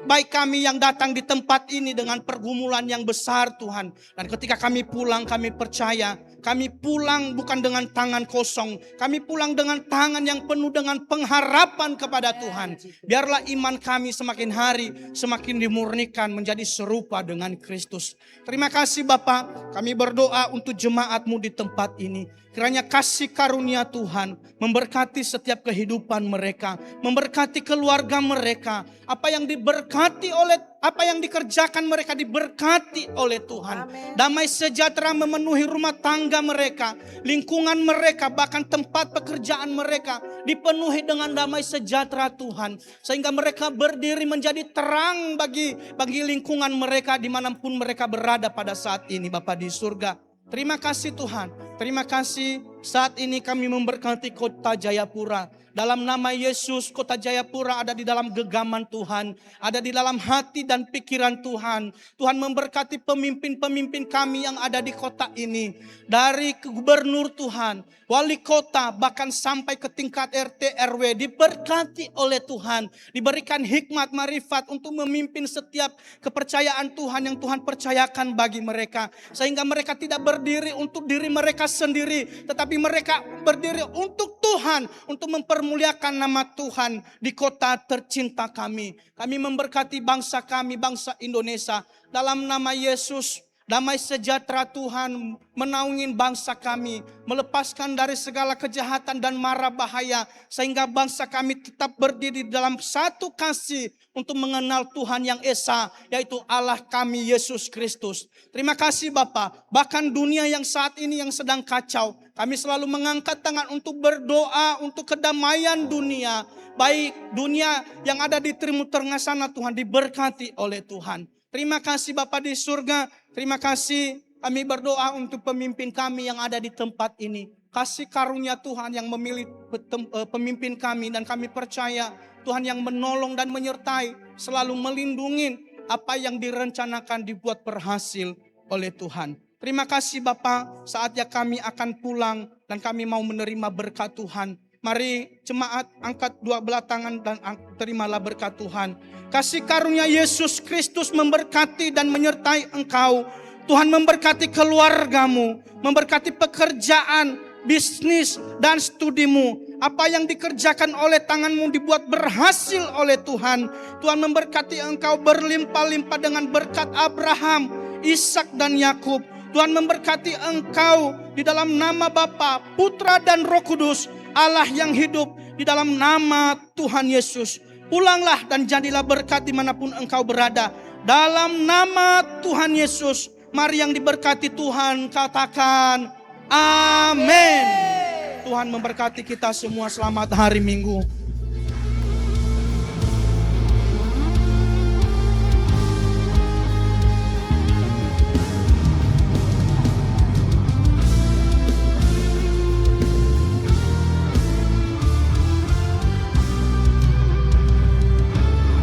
Baik kami yang datang di tempat ini dengan pergumulan yang besar Tuhan. Dan ketika kami pulang, kami percaya kami pulang bukan dengan tangan kosong. Kami pulang dengan tangan yang penuh dengan pengharapan kepada Tuhan. Biarlah iman kami semakin hari semakin dimurnikan menjadi serupa dengan Kristus. Terima kasih Bapa. Kami berdoa untuk jemaat-Mu di tempat ini. Kiranya kasih karunia Tuhan memberkati setiap kehidupan mereka, memberkati keluarga mereka. Apa yang dikerjakan mereka diberkati oleh Tuhan. Amen. Damai sejahtera memenuhi rumah tangga mereka, lingkungan mereka, bahkan tempat pekerjaan mereka dipenuhi dengan damai sejahtera Tuhan. Sehingga mereka berdiri menjadi terang bagi lingkungan mereka dimanapun mereka berada pada saat ini Bapa di surga. Terima kasih Tuhan. Terima kasih saat ini kami memberkati kota Jayapura. Dalam nama Yesus, kota Jayapura ada di dalam genggaman Tuhan. Ada di dalam hati dan pikiran Tuhan. Tuhan memberkati pemimpin-pemimpin kami yang ada di kota ini. Dari gubernur Tuhan, wali kota, bahkan sampai ke tingkat RT RW. Diberkati oleh Tuhan. Diberikan hikmat, marifat untuk memimpin setiap kepercayaan Tuhan yang Tuhan percayakan bagi mereka. Sehingga mereka tidak berdiri untuk diri mereka sendiri. Tetapi mereka berdiri untuk Tuhan. Untuk mempermuliakan nama Tuhan di kota tercinta kami. Kami memberkati bangsa kami, bangsa Indonesia. Dalam nama Yesus, damai sejahtera Tuhan menaungin bangsa kami. Melepaskan dari segala kejahatan dan mara bahaya. Sehingga bangsa kami tetap berdiri dalam satu kasih. Untuk mengenal Tuhan yang Esa, yaitu Allah kami Yesus Kristus. Terima kasih Bapa. Bahkan dunia yang saat ini yang sedang kacau, kami selalu mengangkat tangan untuk berdoa untuk kedamaian dunia. Baik dunia yang ada di Timur Tengah sana Tuhan diberkati oleh Tuhan. Terima kasih Bapa di surga. Terima kasih kami berdoa untuk pemimpin kami yang ada di tempat ini. Kasih karunia Tuhan yang memilih pemimpin kami dan kami percaya Tuhan yang menolong dan menyertai, selalu melindungi apa yang direncanakan dibuat berhasil oleh Tuhan. Terima kasih Bapa, saatnya kami akan pulang dan kami mau menerima berkat Tuhan. Mari jemaat angkat dua belah tangan dan terimalah berkat Tuhan. Kasih karunia Yesus Kristus memberkati dan menyertai engkau. Tuhan memberkati keluargamu, memberkati pekerjaan, bisnis dan studimu. Apa yang dikerjakan oleh tanganmu dibuat berhasil oleh Tuhan. Tuhan memberkati engkau berlimpah-limpah dengan berkat Abraham, Ishak dan Yakub. Tuhan memberkati engkau di dalam nama Bapa, Putra dan Roh Kudus, Allah yang hidup di dalam nama Tuhan Yesus. Pulanglah dan jadilah berkat dimanapun engkau berada. Dalam nama Tuhan Yesus, mari yang diberkati Tuhan katakan amin. Tuhan memberkati kita semua. Selamat hari Minggu.